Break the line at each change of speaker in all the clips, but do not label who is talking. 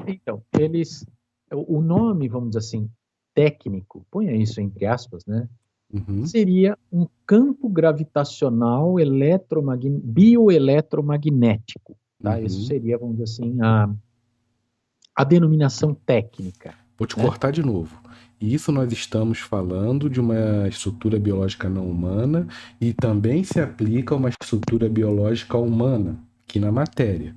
Então, o nome, vamos dizer assim, técnico, ponha isso entre aspas, né?
Uhum.
Seria um campo gravitacional bioeletromagnético, tá? Isso
Uhum.
seria, vamos dizer assim, a denominação técnica,
Vou te
né?
cortar de novo. Isso nós estamos falando de uma estrutura biológica não humana e também se aplica a uma estrutura biológica humana, aqui na matéria.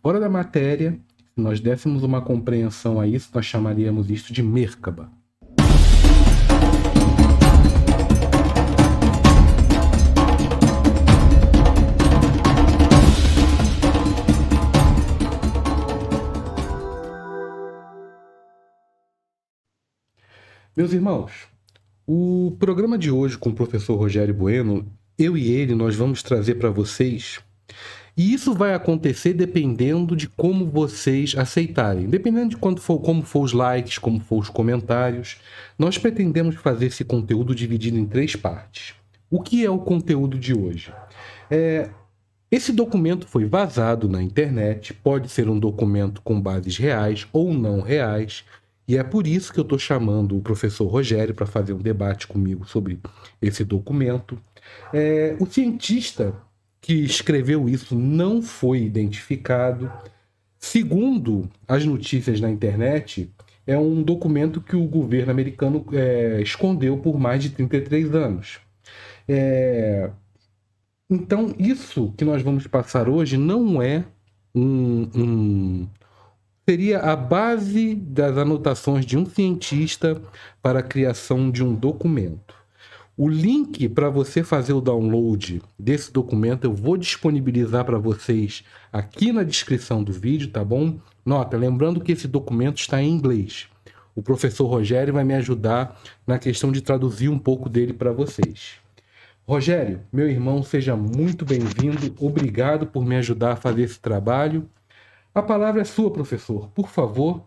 Fora da matéria, se nós dessemos uma compreensão a isso, nós chamaríamos isso de Merkaba. Meus irmãos, o programa de hoje com o professor Rogério Bueno, eu e ele, nós vamos trazer para vocês. E isso vai acontecer dependendo de como vocês aceitarem, dependendo de como for os likes, como for os comentários. Nós pretendemos fazer esse conteúdo dividido em 3 partes. O que é o conteúdo de hoje? Esse documento foi vazado na internet, pode ser um documento com bases reais ou não reais, e é por isso que eu estou chamando o professor Rogério para fazer um debate comigo sobre esse documento. O cientista que escreveu isso não foi identificado. Segundo as notícias na internet, é um documento que o governo americano escondeu por mais de 33 anos. Então, isso que nós vamos passar hoje não é seria a base das anotações de um cientista para a criação de um documento. O link para você fazer o download desse documento eu vou disponibilizar para vocês aqui na descrição do vídeo, tá bom? Nota, lembrando que esse documento está em inglês. O professor Rogério vai me ajudar na questão de traduzir um pouco dele para vocês. Rogério, meu irmão, seja muito bem-vindo. Obrigado por me ajudar a fazer esse trabalho. A palavra é sua, professor. Por favor,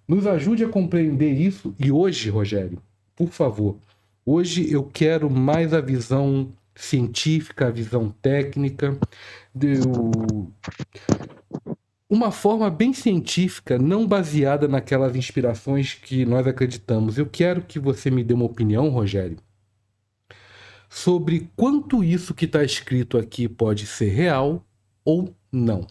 nos ajude a compreender isso. E hoje, Rogério, por favor, hoje eu quero mais a visão científica, a visão técnica, uma forma bem científica, não baseada naquelas inspirações que nós acreditamos. Eu quero que você me dê uma opinião, Rogério, sobre quanto isso que está escrito aqui pode ser real ou não.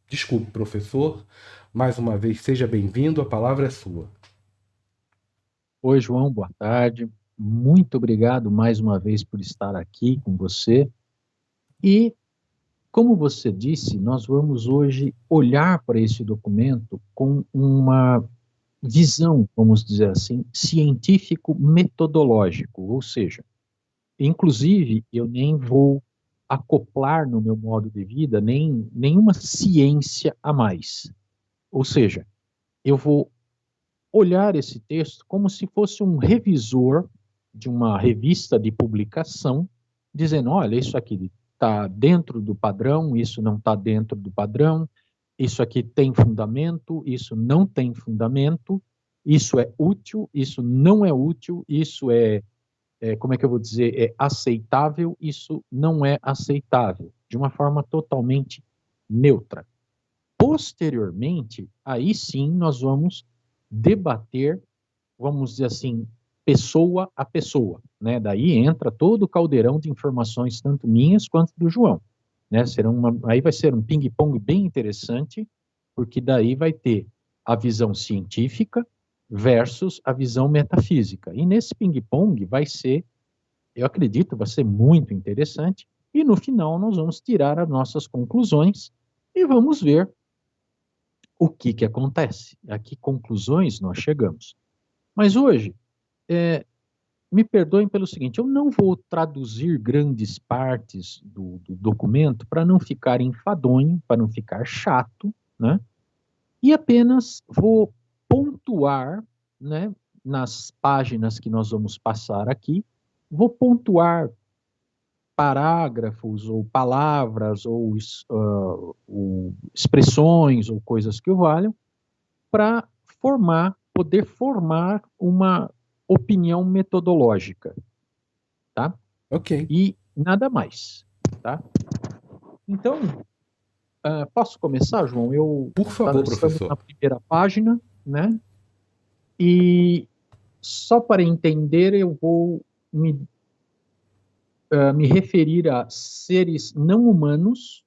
Desculpe, professor. Mais uma vez, seja bem-vindo. A palavra é sua.
Oi, João, boa tarde. Muito obrigado mais uma vez por estar aqui com você. E, como você disse, nós vamos hoje olhar para esse documento com uma visão, vamos dizer assim, científico-metodológico, ou seja, inclusive eu nem vou acoplar no meu modo de vida nenhuma ciência a mais. Ou seja, eu vou olhar esse texto como se fosse um revisor de uma revista de publicação, dizendo: olha, isso aqui está dentro do padrão, isso não está dentro do padrão, isso aqui tem fundamento, isso não tem fundamento, isso é útil, isso não é útil, isso como é que eu vou dizer, é aceitável, isso não é aceitável, de uma forma totalmente neutra. Posteriormente, aí sim nós vamos debater, vamos dizer assim, pessoa a pessoa, né? Daí entra todo o caldeirão de informações, tanto minhas quanto do João, né? Aí vai ser um ping-pong bem interessante, porque daí vai ter a visão científica versus a visão metafísica. E nesse ping-pong vai ser, eu acredito, vai ser muito interessante, e no final nós vamos tirar as nossas conclusões e vamos ver o que que acontece, a que conclusões nós chegamos. Mas hoje, me perdoem pelo seguinte, eu não vou traduzir grandes partes do documento para não ficar enfadonho, para não ficar chato, né? E apenas vou pontuar, né, nas páginas que nós vamos passar aqui, vou pontuar parágrafos ou palavras ou expressões ou coisas que o valham para poder formar uma opinião metodológica, tá?
Ok.
E nada mais, tá? Então, posso começar, João?
Por favor,
Estamos
professor.
na primeira página, né? E só para entender, eu vou me referir a seres não humanos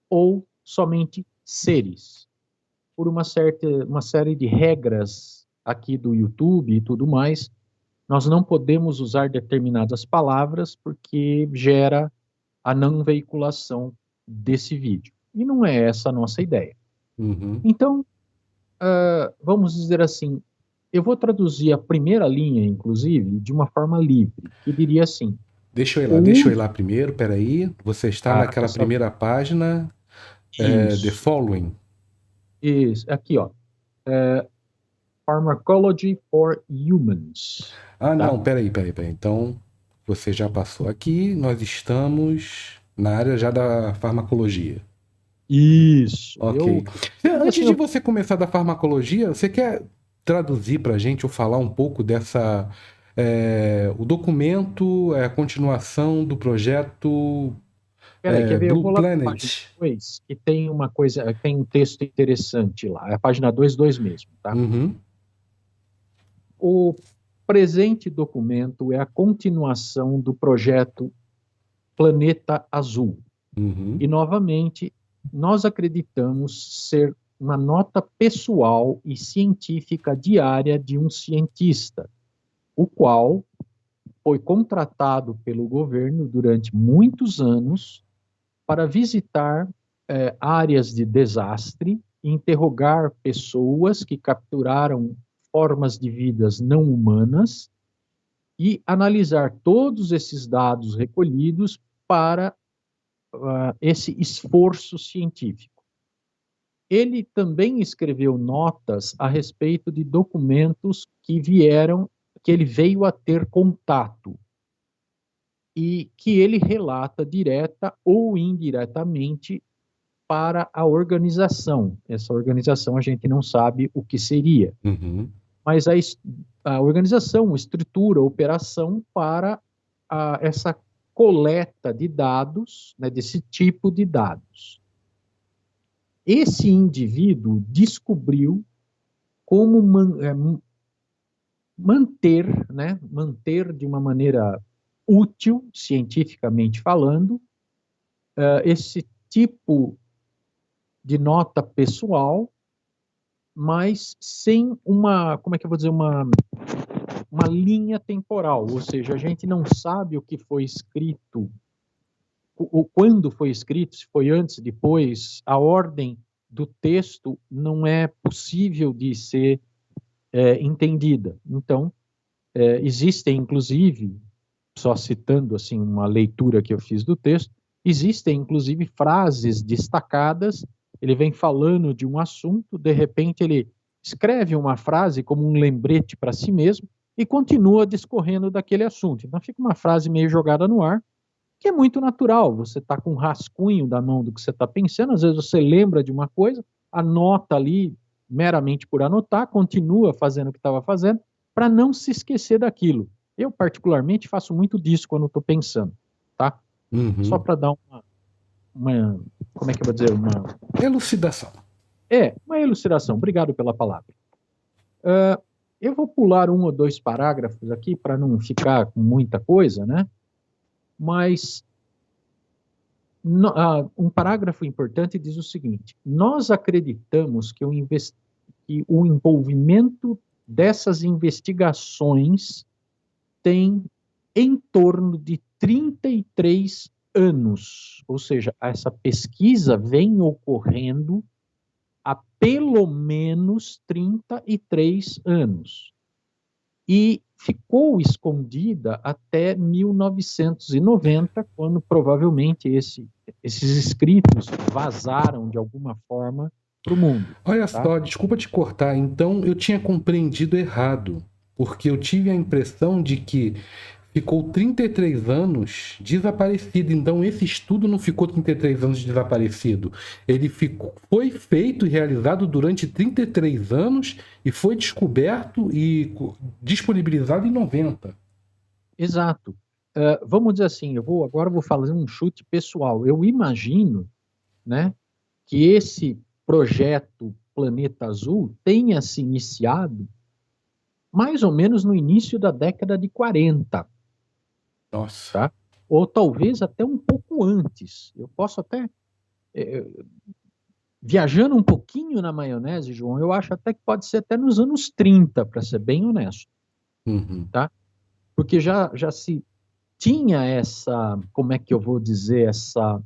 ou somente seres, por uma série de regras aqui do YouTube e tudo mais. Nós não podemos usar determinadas palavras porque gera a não veiculação desse vídeo. E não é essa a nossa ideia.
Uhum.
Então, vamos dizer assim, eu vou traduzir a primeira linha, inclusive, de uma forma livre, que diria assim...
Deixa eu ir lá primeiro, peraí. Você está naquela
essa...
primeira página, The
Isso.
Following.
Isso. Aqui, ó. Pharmacology for Humans.
Ah,
tá?
não, peraí. Então, você já passou aqui, nós estamos na área já da farmacologia.
Isso.
Ok. Antes
assim,
de você começar da farmacologia, você quer traduzir para a gente ou falar um pouco dessa... o documento é a continuação do projeto
Peraí, quer ver? Eu
Blue
vou lá para a página
Planet.
2, que tem uma coisa, tem um texto interessante lá. É a página 2 mesmo, tá?
Uhum.
O presente documento é a continuação do projeto Planeta Azul.
Uhum.
E, novamente, nós acreditamos ser uma nota pessoal e científica diária de um cientista, o qual foi contratado pelo governo durante muitos anos para visitar áreas de desastre, interrogar pessoas que capturaram formas de vidas não humanas e analisar todos esses dados recolhidos para esse esforço científico. Ele também escreveu notas a respeito de documentos que ele veio a ter contato e que ele relata direta ou indiretamente para a organização. Essa organização a gente não sabe o que seria, mas a organização, estrutura, operação para essa coleta de dados, né, desse tipo de dados. Esse indivíduo descobriu como manter de uma maneira útil, cientificamente falando, esse tipo de nota pessoal, mas sem como é que eu vou dizer, uma linha temporal, ou seja, a gente não sabe o que foi escrito, quando foi escrito, se foi antes, depois, a ordem do texto não é possível de ser entendida. Então, existem, inclusive, só citando assim uma leitura que eu fiz do texto, existem, inclusive, frases destacadas. Ele vem falando de um assunto, de repente ele escreve uma frase como um lembrete para si mesmo e continua discorrendo daquele assunto. Então fica uma frase meio jogada no ar, que é muito natural. Você está com um rascunho da mão do que você está pensando, às vezes você lembra de uma coisa, anota ali meramente por anotar, continua fazendo o que estava fazendo, para não se esquecer daquilo. Eu, particularmente, faço muito disso quando estou pensando, tá? Só para dar como é que eu vou dizer?
Elucidação.
Uma elucidação. Obrigado pela palavra. Eu vou pular um ou dois parágrafos aqui para não ficar com muita coisa, né? Mas um parágrafo importante diz o seguinte: nós acreditamos que que o envolvimento dessas investigações tem em torno de 33 anos, ou seja, essa pesquisa vem ocorrendo há pelo menos 33 anos. E ficou escondida até 1990, quando provavelmente esses escritos vazaram de alguma forma para o mundo.
Olha
Tá?
só, desculpa te cortar, então eu tinha compreendido errado, porque eu tive a impressão de que ficou 33 anos desaparecido. Então esse estudo não ficou 33 anos desaparecido. Ele foi feito e realizado durante 33 anos e foi descoberto e disponibilizado em 90.
Exato. Vamos dizer assim, agora vou fazer um chute pessoal. Eu imagino, né, que esse projeto Planeta Azul tenha se iniciado mais ou menos no início da década de 40.
Nossa.
Tá? Ou talvez até um pouco antes. Eu posso até, viajando um pouquinho na maionese, João, eu acho até que pode ser até nos anos 30, para ser bem honesto.
Uhum.
Tá? Porque já se tinha essa, como é que eu vou dizer, essa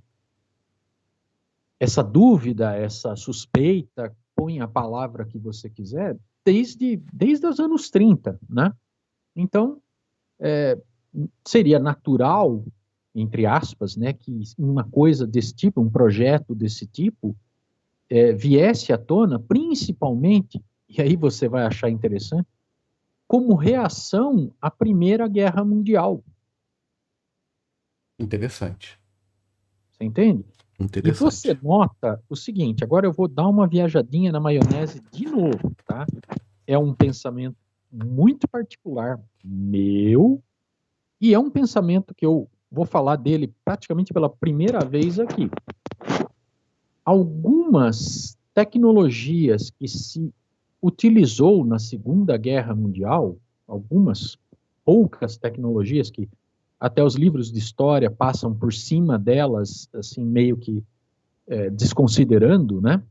dúvida, essa suspeita, põe a palavra que você quiser, desde os anos 30, né? Então, seria natural, entre aspas, né, que uma coisa desse tipo, um projeto desse tipo, viesse à tona, principalmente, e aí você vai achar interessante, como reação à Primeira Guerra Mundial.
Interessante.
Você entende? E você nota o seguinte, agora eu vou dar uma viajadinha na maionese de novo, tá? É um pensamento muito particular meu, e é um pensamento que eu vou falar dele praticamente pela primeira vez aqui. Algumas tecnologias que se utilizou na Segunda Guerra Mundial, algumas poucas tecnologias que até os livros de história passam por cima delas, assim, meio que desconsiderando, né?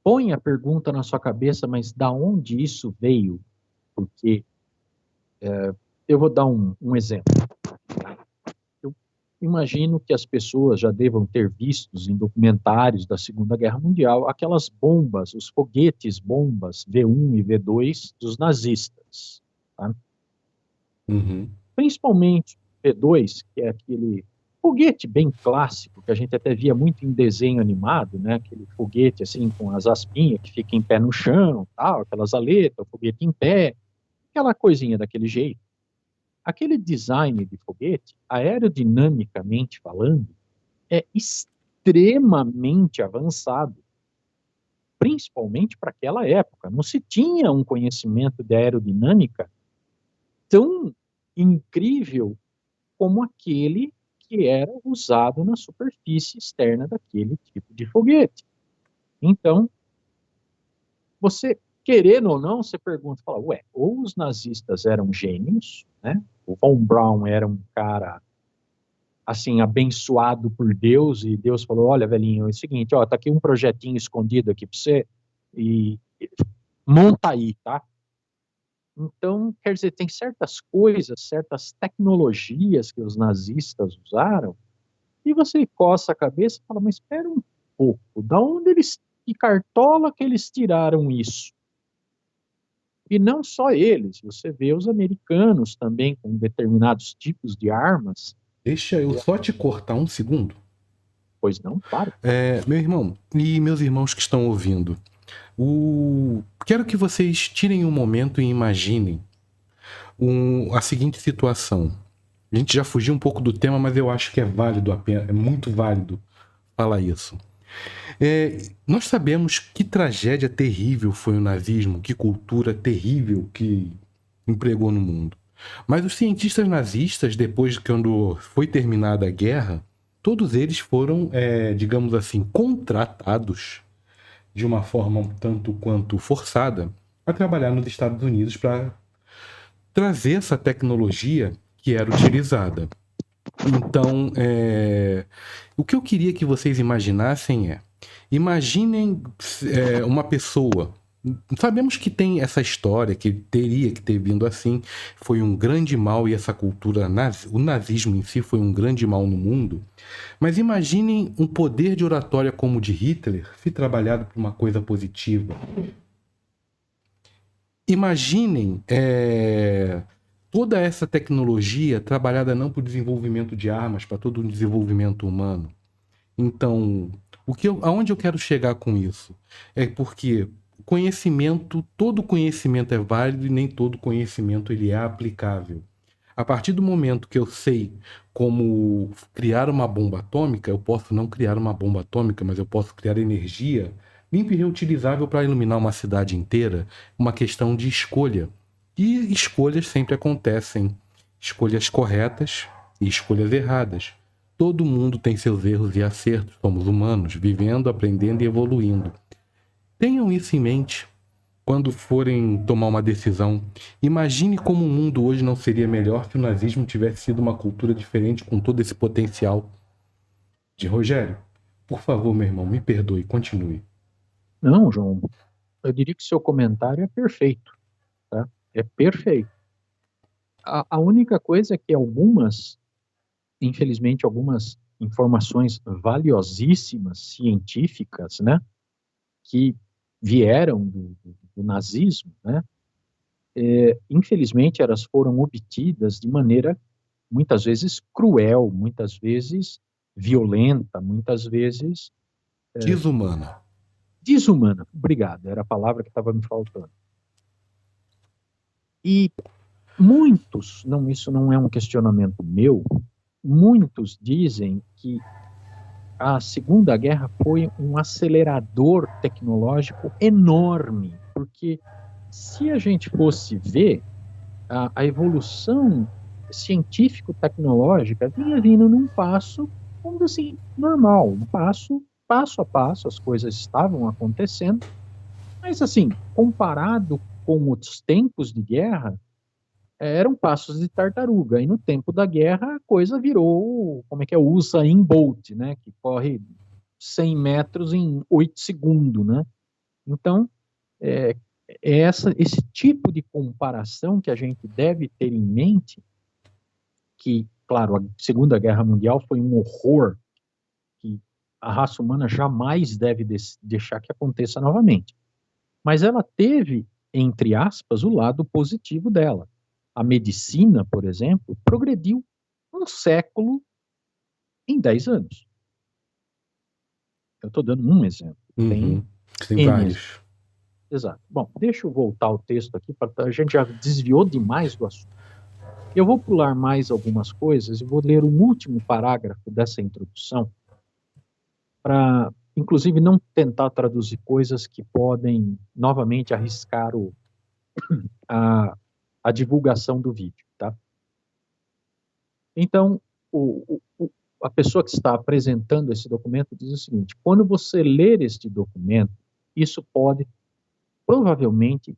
Põe a pergunta na sua cabeça, mas da onde isso veio? Porque eu vou dar um exemplo. Eu imagino que as pessoas já devam ter visto em documentários da Segunda Guerra Mundial aquelas bombas, os foguetes bombas V1 e V2 dos nazistas. Tá?
Uhum.
Principalmente V2, que é aquele foguete bem clássico, que a gente até via muito em desenho animado, né? Aquele foguete assim com as aspinhas que fica em pé no chão, tal, aquelas aletas, o foguete em pé, aquela coisinha daquele jeito. Aquele design de foguete, aerodinamicamente falando, é extremamente avançado, principalmente para aquela época. Não se tinha um conhecimento de aerodinâmica tão incrível como aquele que era usado na superfície externa daquele tipo de foguete. Então, você, querendo ou não, você pergunta, fala, ué, ou os nazistas eram gênios, né? O von Braun era um cara, assim, abençoado por Deus, e Deus falou, olha, velhinho, é o seguinte, ó, tá aqui um projetinho escondido aqui para você, e monta aí, tá? Então, quer dizer, tem certas coisas, certas tecnologias que os nazistas usaram, e você coça a cabeça e fala, mas espera um pouco, da onde eles, que cartola que eles tiraram isso? E não só eles, você vê os americanos também com determinados tipos de armas.
Deixa eu só te cortar um segundo.
Pois não, claro.
Meu irmão e meus irmãos que estão ouvindo, quero que vocês tirem um momento e imaginem a seguinte situação. A gente já fugiu um pouco do tema, mas eu acho que é válido a pena, é muito válido falar isso. Nós sabemos que tragédia terrível foi o nazismo, que cultura terrível que empregou no mundo. Mas os cientistas nazistas, depois de quando foi terminada a guerra, todos eles foram, digamos assim, contratados de uma forma um tanto quanto forçada, a trabalhar nos Estados Unidos para trazer essa tecnologia que era utilizada. Então, o que eu queria que vocês imaginassem imaginem uma pessoa. Sabemos que tem essa história, que teria que ter vindo assim, foi um grande mal e essa cultura, o nazismo em si foi um grande mal no mundo. Mas imaginem um poder de oratória como o de Hitler, se trabalhado para uma coisa positiva. Imaginem toda essa tecnologia trabalhada não para o desenvolvimento de armas, para todo o desenvolvimento humano. Então, aonde eu quero chegar com isso? É porque conhecimento, todo conhecimento é válido e nem todo conhecimento ele é aplicável. A partir do momento que eu sei como criar uma bomba atômica, eu posso não criar uma bomba atômica, mas eu posso criar energia limpa e reutilizável para iluminar uma cidade inteira, uma questão de escolha. E escolhas sempre acontecem. Escolhas corretas e escolhas erradas. Todo mundo tem seus erros e acertos. Somos humanos, vivendo, aprendendo e evoluindo. Tenham isso em mente quando forem tomar uma decisão. Imagine como o mundo hoje não seria melhor se o nazismo tivesse sido uma cultura diferente com todo esse potencial. De Rogério, por favor, meu irmão, me perdoe, continue.
Não, João, eu diria que seu comentário é perfeito, tá? É perfeito. A única coisa é que infelizmente, algumas informações valiosíssimas, científicas, né, que vieram do nazismo, né, infelizmente elas foram obtidas de maneira muitas vezes cruel, muitas vezes violenta, muitas vezes
Desumana.
desumana. Obrigado, era a palavra que estava me faltando. E muitos, não, isso não é um questionamento meu, muitos dizem que a Segunda Guerra foi um acelerador tecnológico enorme, porque se a gente fosse ver, a evolução científico-tecnológica vinha vindo num passo, vamos dizer assim, normal, um passo a passo, as coisas estavam acontecendo, mas assim, comparado com os tempos de guerra, eram passos de tartaruga. E no tempo da guerra, a coisa virou, como é que é, o Usain Bolt, né? Que corre 100 metros em 8 segundos, né? Então, é, esse tipo de comparação que a gente deve ter em mente, que, claro, a Segunda Guerra Mundial foi um horror que a raça humana jamais deve deixar que aconteça novamente. Mas ela teve, entre aspas, o lado positivo dela. A medicina, por exemplo, progrediu um século em 10 anos. Eu estou dando um exemplo. Tem
Tem
N
vários.
exemplos. Exato. Bom, deixa eu voltar ao texto aqui, a gente já desviou demais do assunto. Eu vou pular mais algumas coisas e vou ler o último parágrafo dessa introdução, para, inclusive, não tentar traduzir coisas que podem, novamente, arriscar a, a divulgação do vídeo, tá? Então, a pessoa que está apresentando esse documento diz o seguinte: quando você ler este documento, isso pode provavelmente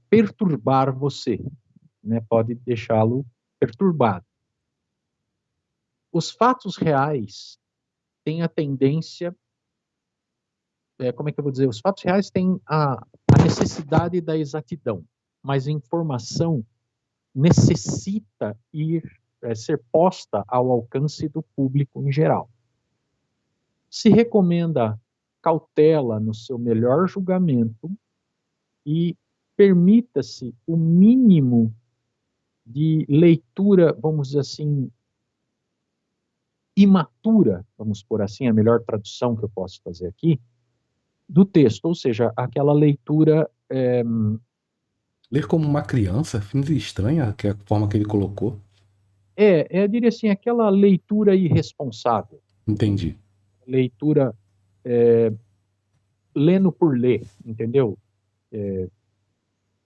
perturbar você, né? Pode deixá-lo perturbado. Os fatos reais têm a tendência, como é que eu vou dizer? Os fatos reais têm a necessidade da exatidão, mas a informação necessita ser posta ao alcance do público em geral. Se recomenda cautela no seu melhor julgamento e permita-se o mínimo de leitura, vamos dizer assim, imatura, vamos por assim, a melhor tradução que eu posso fazer aqui, do texto, ou seja, aquela leitura...
Ler como uma criança, estranha que é a forma que ele colocou.
eu diria assim, aquela leitura irresponsável.
Entendi.
Leitura lendo por ler, entendeu?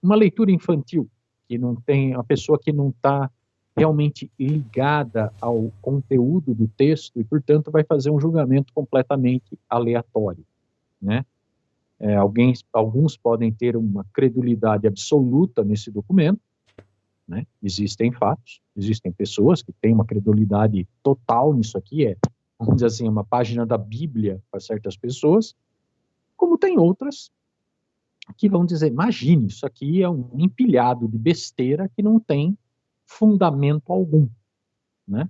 Uma leitura infantil, que não tem, a pessoa que não está realmente ligada ao conteúdo do texto e, portanto, vai fazer um julgamento completamente aleatório. né? Alguns podem ter uma credulidade absoluta nesse documento, né? Existem fatos, existem pessoas que têm uma credulidade total nisso aqui, vamos dizer assim, uma página da Bíblia para certas pessoas, como tem outras que vão dizer, imagine, isso aqui é um empilhado de besteira que não tem fundamento algum, né?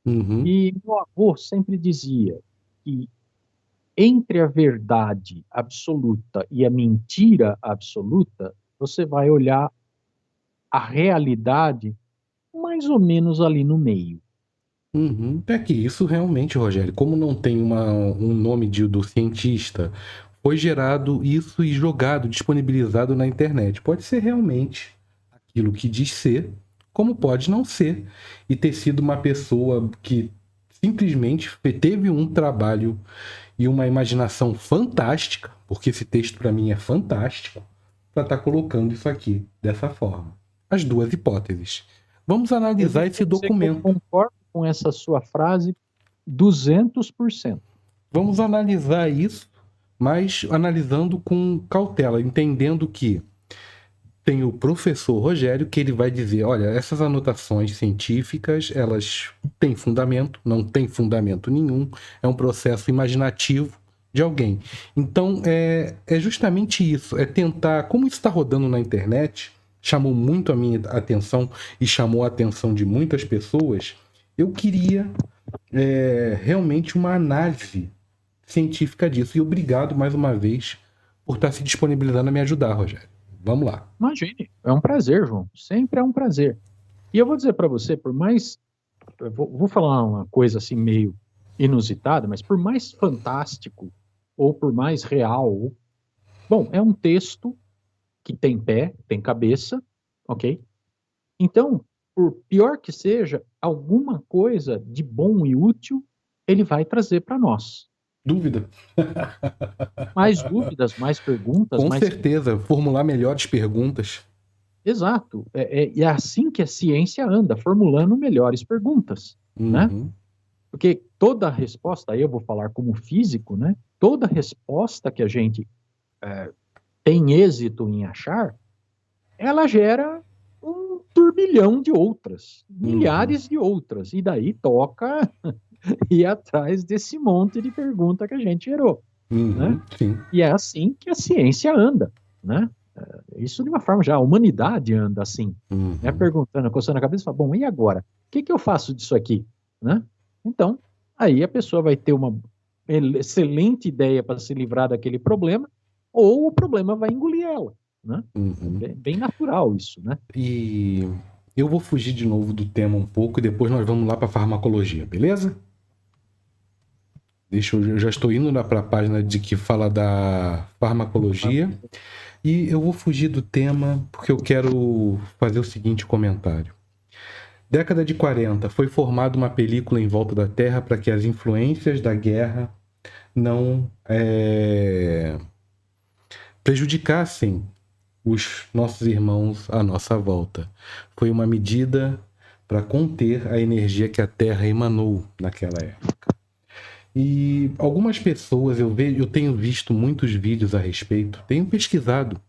Uhum.
E meu avô sempre dizia que entre a verdade absoluta e a mentira absoluta, você vai olhar a realidade mais ou menos ali no meio.
Uhum. É que isso realmente, Rogério, como não tem um nome do cientista, foi gerado isso e jogado, disponibilizado na internet. Pode ser realmente aquilo que diz ser, como pode não ser, e ter sido uma pessoa que simplesmente teve um trabalho e uma imaginação fantástica, porque esse texto para mim é fantástico, para estar colocando isso aqui dessa forma. As duas hipóteses. Vamos
Eu
analisar esse
vou dizer que eu
documento.
concordo com essa sua frase 200%.
Vamos analisar isso, mas analisando com cautela, entendendo que tem o professor Rogério que ele vai dizer, olha, essas anotações científicas, elas têm fundamento, não têm fundamento nenhum, é um processo imaginativo de alguém. Então, é justamente isso, é tentar, como isso está rodando na internet, chamou muito a minha atenção e chamou a atenção de muitas pessoas, eu queria realmente uma análise científica disso. E obrigado mais uma vez por estar se disponibilizando a me ajudar, Rogério. Vamos lá.
Imagine, é um prazer, João. Sempre é um prazer. E eu vou dizer para você, por mais. Vou falar uma coisa assim meio inusitada, mas por mais fantástico, ou por mais real. Bom, é um texto que tem pé, tem cabeça, ok? Então, por pior que seja, alguma coisa de bom e útil ele vai trazer para nós.
Dúvida?
Mais dúvidas, mais perguntas,
Com
mais.
certeza, formular melhores perguntas.
Exato. É assim que a ciência anda, formulando melhores perguntas, né?
Uhum,
Porque toda resposta, aí eu vou falar como físico, né? Toda resposta que a gente tem êxito em achar, ela gera um turbilhão de outras,
uhum,
milhares de outras, e daí toca ir atrás desse monte de pergunta que a gente gerou, né?
uhum, sim.
E é assim que a ciência anda, né? Isso de uma forma já, a humanidade anda assim, né?
Uhum,
Perguntando, coçando a cabeça, fala, bom, e agora? O que que eu faço disso aqui, né? Então, aí a pessoa vai ter uma excelente ideia para se livrar daquele problema, ou o problema vai engolir ela, né? É
uhum.
bem natural isso, né?
E eu vou fugir de novo do tema um pouco e depois nós vamos lá para farmacologia, beleza? Eu já estou indo para a página de que fala da farmacologia e eu vou fugir do tema porque eu quero fazer o seguinte comentário. Década de 40, foi formada uma película em volta da Terra para que as influências da guerra não prejudicassem os nossos irmãos à nossa volta. Foi uma medida para conter a energia que a Terra emanou naquela época. E algumas pessoas, eu tenho visto muitos vídeos a respeito, tenho pesquisado.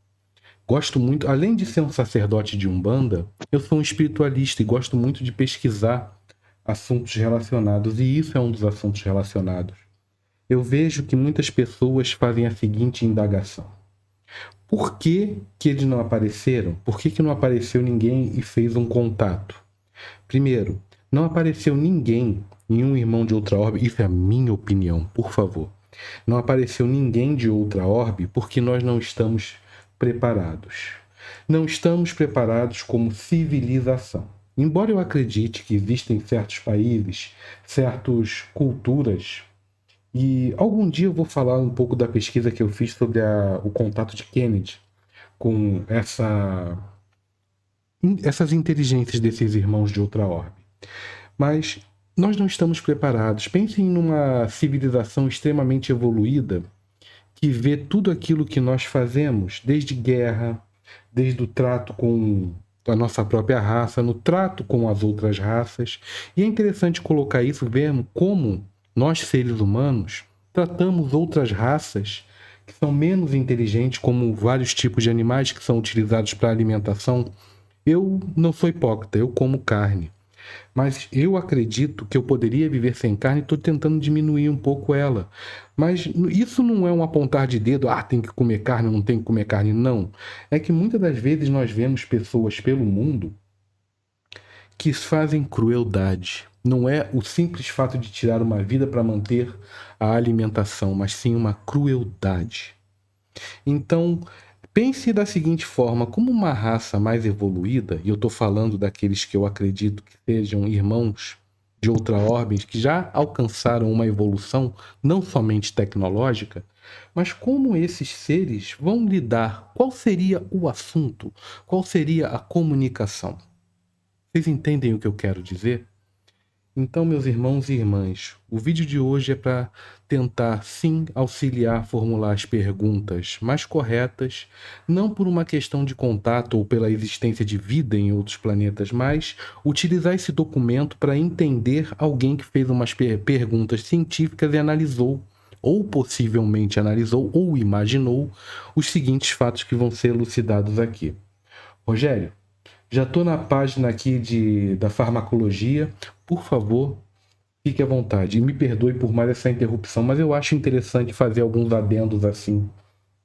Gosto muito, além de ser um sacerdote de Umbanda, eu sou um espiritualista e gosto muito de pesquisar assuntos relacionados, e isso é um dos assuntos relacionados. Eu vejo que muitas pessoas fazem a seguinte indagação: por que que eles não apareceram? Por que que não apareceu ninguém e fez um contato? Primeiro, não apareceu ninguém, nenhum irmão de outra orbe, isso é a minha opinião, por favor. Não apareceu ninguém de outra orbe porque nós não estamos preparados. Não estamos preparados como civilização. Embora eu acredite que existem certos países, certas culturas, e algum dia eu vou falar um pouco da pesquisa que eu fiz sobre o contato de Kennedy com essas inteligências desses irmãos de outra orbe. Mas nós não estamos preparados. Pensem numa civilização extremamente evoluída que vê tudo aquilo que nós fazemos, desde guerra, desde o trato com a nossa própria raça, no trato com as outras raças. E é interessante colocar isso, vermos como nós, seres humanos, tratamos outras raças que são menos inteligentes, como vários tipos de animais que são utilizados para alimentação. Eu não sou hipócrita, eu como carne. Mas eu acredito que eu poderia viver sem carne e estou tentando diminuir um pouco ela. Mas isso não é um apontar de dedo, tem que comer carne, não tem que comer carne, não. É que muitas das vezes nós vemos pessoas pelo mundo que fazem crueldade. Não é o simples fato de tirar uma vida para manter a alimentação, mas sim uma crueldade. Então, pense da seguinte forma, como uma raça mais evoluída, e eu estou falando daqueles que eu acredito que sejam irmãos de outra ordem, que já alcançaram uma evolução não somente tecnológica, mas como esses seres vão lidar, qual seria o assunto, qual seria a comunicação? Vocês entendem o que eu quero dizer? Então, meus irmãos e irmãs, o vídeo de hoje é para tentar, sim, auxiliar a formular as perguntas mais corretas, não por uma questão de contato ou pela existência de vida em outros planetas, mas utilizar esse documento para entender alguém que fez umas perguntas científicas e analisou, ou possivelmente analisou, ou imaginou, os seguintes fatos que vão ser elucidados aqui. Rogério, já estou na página aqui da farmacologia. Por favor, fique à vontade. E me perdoe por mais essa interrupção, mas eu acho interessante fazer alguns adendos assim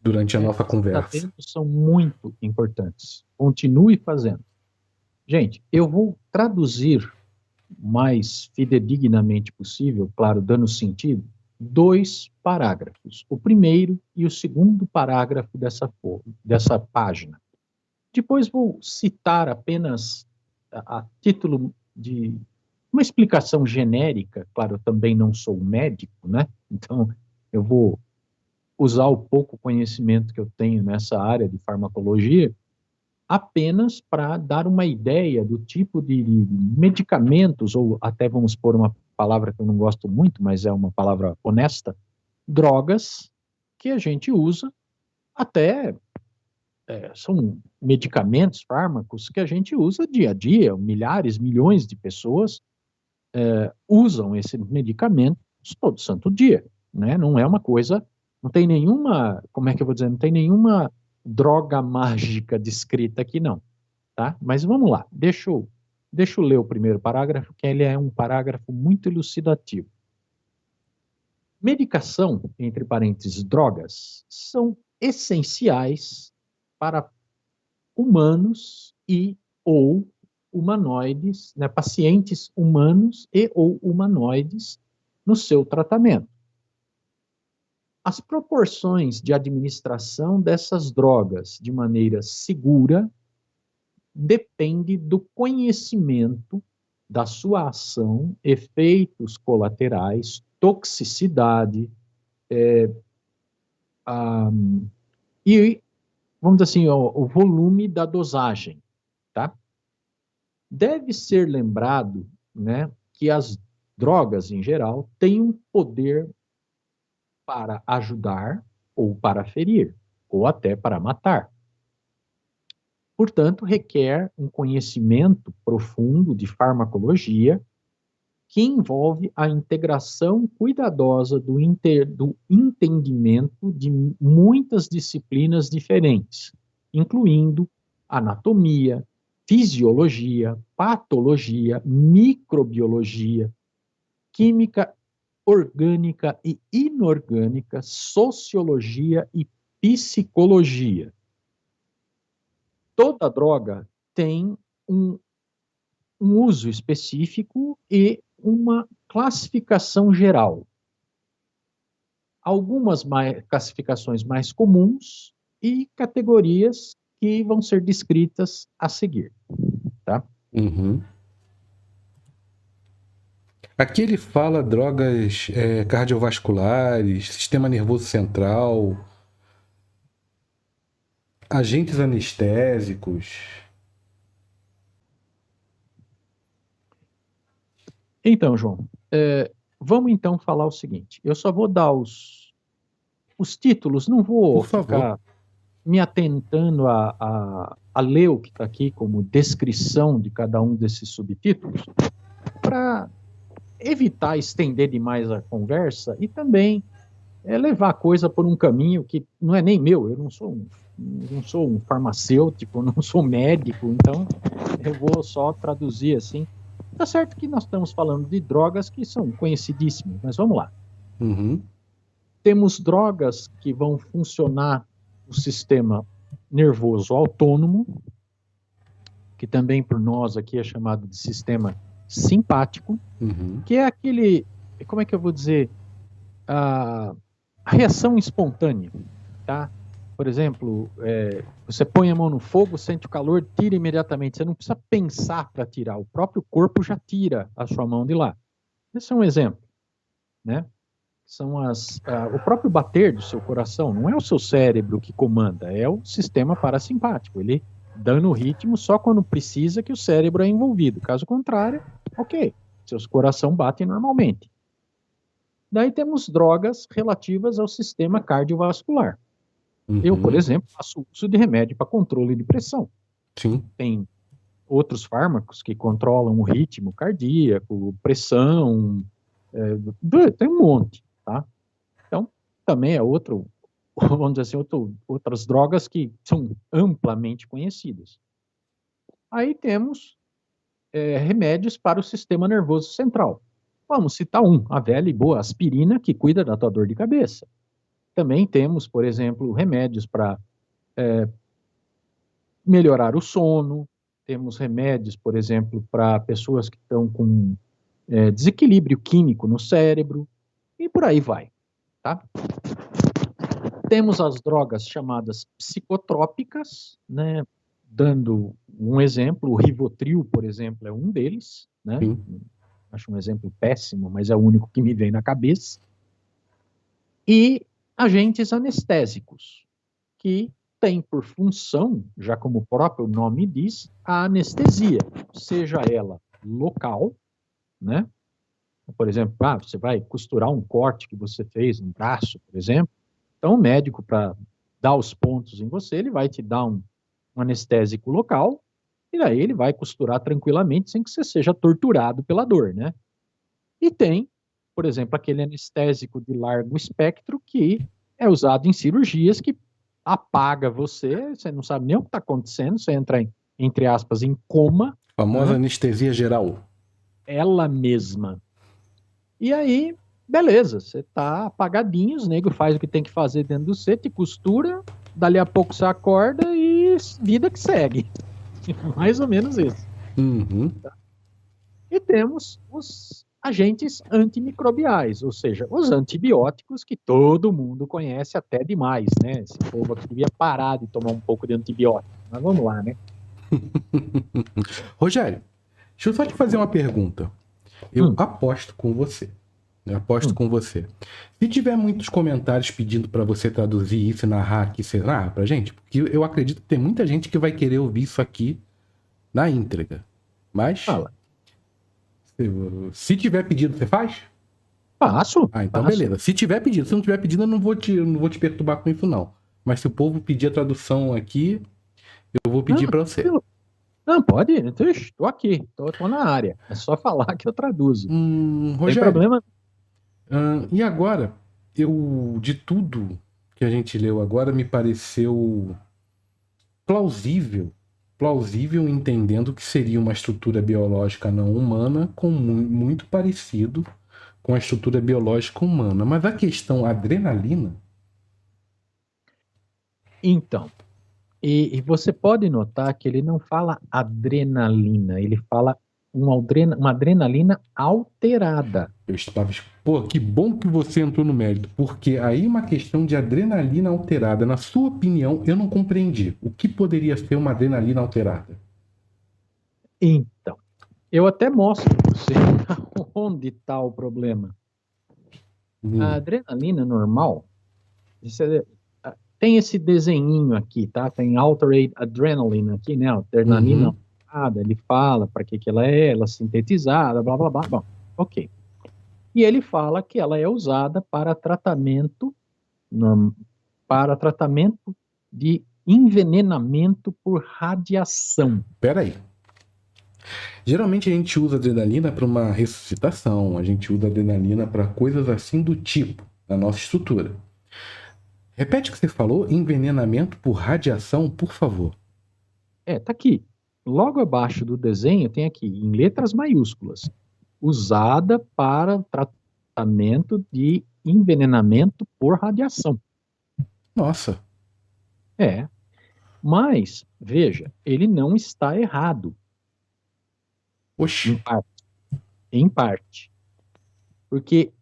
durante a nossa conversa.
Os adendos são muito importantes. Continue fazendo. Gente, eu vou traduzir mais fidedignamente possível, claro, dando sentido, 2 parágrafos. O primeiro e o segundo parágrafo dessa página. Depois vou citar apenas a título de uma explicação genérica, claro, eu também não sou médico, né? Então, eu vou usar o pouco conhecimento que eu tenho nessa área de farmacologia apenas para dar uma ideia do tipo de medicamentos, ou até vamos pôr uma palavra que eu não gosto muito, mas é uma palavra honesta, drogas que a gente usa até são medicamentos, fármacos que a gente usa dia a dia, milhares, milhões de pessoas usam esses medicamentos todo santo dia, né? Não é uma coisa, não tem nenhuma, como é que eu vou dizer, não tem nenhuma droga mágica descrita aqui não, tá? Mas vamos lá, deixa eu ler o primeiro parágrafo, que ele é um parágrafo muito elucidativo. Medicação, entre parênteses, drogas, são essenciais para humanos e ou humanoides, né, pacientes humanos e ou humanoides no seu tratamento. As proporções de administração dessas drogas de maneira segura depende do conhecimento da sua ação, efeitos colaterais, toxicidade, e, vamos dizer assim, o volume da dosagem, tá? Deve ser lembrado, né, que as drogas, em geral, têm um poder para ajudar ou para ferir, ou até para matar. Portanto, requer um conhecimento profundo de farmacologia que envolve a integração cuidadosa do entendimento de muitas disciplinas diferentes, incluindo anatomia, fisiologia, patologia, microbiologia, química orgânica e inorgânica, sociologia e psicologia. Toda droga tem um uso específico e uma classificação geral. Algumas classificações mais comuns e categorias que vão ser descritas a seguir. Tá?
Uhum. Aqui ele fala drogas cardiovasculares, sistema nervoso central, agentes anestésicos.
Então, João, vamos então falar o seguinte. Eu só vou dar os títulos, não vou ficar me atentando a ler o que está aqui como descrição de cada um desses subtítulos, para evitar estender demais a conversa e também levar a coisa por um caminho que não é nem meu. Eu não sou um farmacêutico, não sou médico, então eu vou só traduzir assim. Tá certo que nós estamos falando de drogas que são conhecidíssimas, mas vamos lá.
Uhum.
Temos drogas que vão funcionar no sistema nervoso autônomo, que também por nós aqui é chamado de sistema simpático, que é aquele, como é que eu vou dizer, a reação espontânea, tá? Por exemplo, você põe a mão no fogo, sente o calor, tira imediatamente. Você não precisa pensar para tirar, o próprio corpo já tira a sua mão de lá. Esse é um exemplo, né? São o próprio bater do seu coração, não é o seu cérebro que comanda, é o sistema parasimpático. Ele dando o ritmo só quando precisa que o cérebro é envolvido. Caso contrário, ok, seu coração bate normalmente. Daí temos drogas relativas ao sistema cardiovascular. Eu, por exemplo, faço uso de remédio para controle de pressão.
Sim.
Tem outros fármacos que controlam o ritmo cardíaco, pressão, tem um monte, tá? Então, também é outro, vamos dizer assim, outras drogas que são amplamente conhecidas. Aí temos remédios para o sistema nervoso central. Vamos citar a velha e boa aspirina, que cuida da tua dor de cabeça. Também temos, por exemplo, remédios para melhorar o sono, temos remédios, por exemplo, para pessoas que estão com desequilíbrio químico no cérebro, e por aí vai, tá? Temos as drogas chamadas psicotrópicas, né? Dando um exemplo, o Rivotril, por exemplo, é um deles, né? Acho um exemplo péssimo, mas é o único que me vem na cabeça. E agentes anestésicos, que tem por função, já como o próprio nome diz, a anestesia, seja ela local, né? Por exemplo, você vai costurar um corte que você fez no braço, por exemplo. Então, o médico, para dar os pontos em você, ele vai te dar um anestésico local, e daí ele vai costurar tranquilamente, sem que você seja torturado pela dor, né? E tem, por exemplo, aquele anestésico de largo espectro que é usado em cirurgias que apaga você não sabe nem o que está acontecendo, você entra entre aspas, em coma.
A famosa anestesia geral.
Ela mesma. E aí, beleza, você tá apagadinho, os negros faz o que tem que fazer dentro do você, te costura, dali a pouco você acorda e vida que segue. Mais ou menos isso. Tá? E temos os agentes antimicrobiais, ou seja, os antibióticos que todo mundo conhece até demais, né? Esse povo aqui devia parar de tomar um pouco de antibiótico. Mas vamos lá, né?
Rogério, deixa eu só te fazer uma pergunta. Eu aposto com você. Se tiver muitos comentários pedindo para você traduzir isso e narrar aqui, você narra pra gente? Porque eu acredito que tem muita gente que vai querer ouvir isso aqui na íntegra. Mas...
Fala.
Se tiver pedido, você faz?
Faço.
Então beleza. Se tiver pedido, se não tiver pedido, eu não vou te perturbar com isso, não. Mas se o povo pedir a tradução aqui, eu vou pedir para você.
Não, pode. Estou aqui. Estou na área. É só falar que eu traduzo.
Rogério,
não tem problema.
E agora, de tudo que a gente leu agora, me pareceu plausível entendendo que seria uma estrutura biológica não humana muito parecido com a estrutura biológica humana. Mas a questão adrenalina...
Então, e você pode notar que ele não fala adrenalina, ele fala uma adrenalina alterada.
Eu estava... Pô, que bom que você entrou no mérito, porque aí uma questão de adrenalina alterada, na sua opinião, eu não compreendi. O que poderia ser uma adrenalina alterada?
Então, eu até mostro para você onde está o problema. A adrenalina normal, tem esse desenhinho aqui, tá? Tem altered adrenaline aqui, né? Adrenalina alterada, ele fala para que ela é sintetizada, blá, blá, blá. Bom, ok. E ele fala que ela é usada para tratamento de envenenamento por radiação.
Peraí. Geralmente a gente usa adrenalina para uma ressuscitação, a gente usa adrenalina para coisas assim do tipo. na nossa estrutura. Repete o que você falou, envenenamento por radiação, por favor.
Tá aqui. Logo abaixo do desenho tem aqui, em letras maiúsculas, usada para tratamento de envenenamento por radiação.
Nossa.
Mas, veja, ele não está errado,
Oxi.
em parte. Porque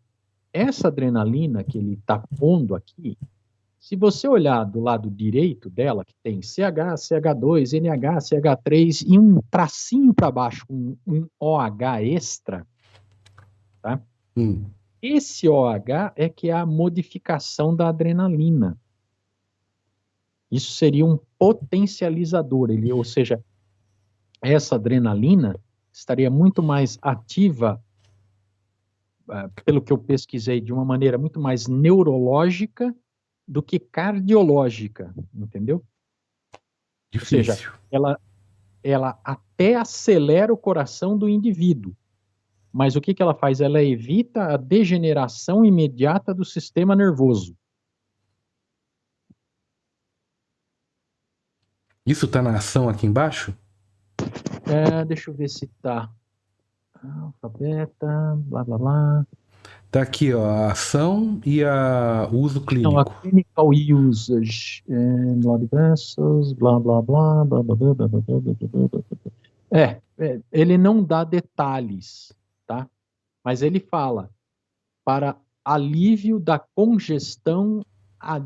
essa adrenalina que ele está pondo aqui, se você olhar do lado direito dela, que tem CH, CH2, NH, CH3 e um tracinho para baixo, um OH extra, tá? Esse OH é que é a modificação da adrenalina. Isso seria um potencializador, ou seja, essa adrenalina estaria muito mais ativa, pelo que eu pesquisei, de uma maneira muito mais neurológica do que cardiológica, entendeu?
Difícil.
Ou seja, ela até acelera o coração do indivíduo, mas o que ela faz? Ela evita a degeneração imediata do sistema nervoso.
Isso tá na ação aqui embaixo?
Deixa eu ver se tá. Alfa, beta, blá, blá, blá.
Tá aqui, ó, a ação e o uso clínico.
Não, a clinical usage, blood vessels, blá, blá, blá, blá, blá, blá, blá, blá, blá, blá, blá, blá. Ele não dá detalhes, tá? Mas ele fala para alívio da congestão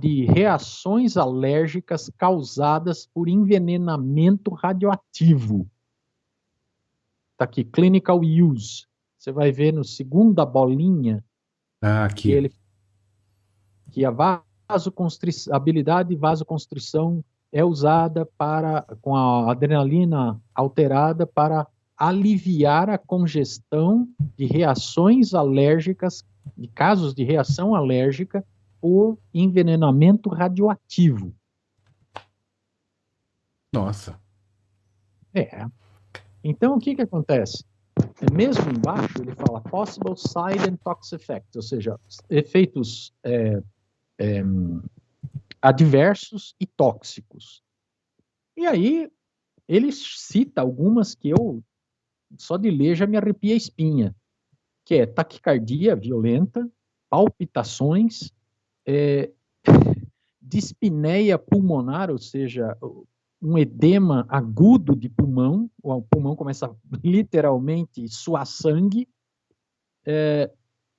de reações alérgicas causadas por envenenamento radioativo. Tá aqui, clinical use. Você vai ver no segunda bolinha
aqui.
que a habilidade de vasoconstrição é usada com a adrenalina alterada para aliviar a congestão de reações alérgicas, de casos de reação alérgica por envenenamento radioativo.
Nossa.
Então, o que acontece? Mesmo embaixo, ele fala possible side and tox effects, ou seja, efeitos adversos e tóxicos. E aí, ele cita algumas que eu, só de ler, já me arrepia a espinha, que é taquicardia violenta, palpitações, dispneia pulmonar, ou seja, um edema agudo de pulmão, o pulmão começa a literalmente suar sangue,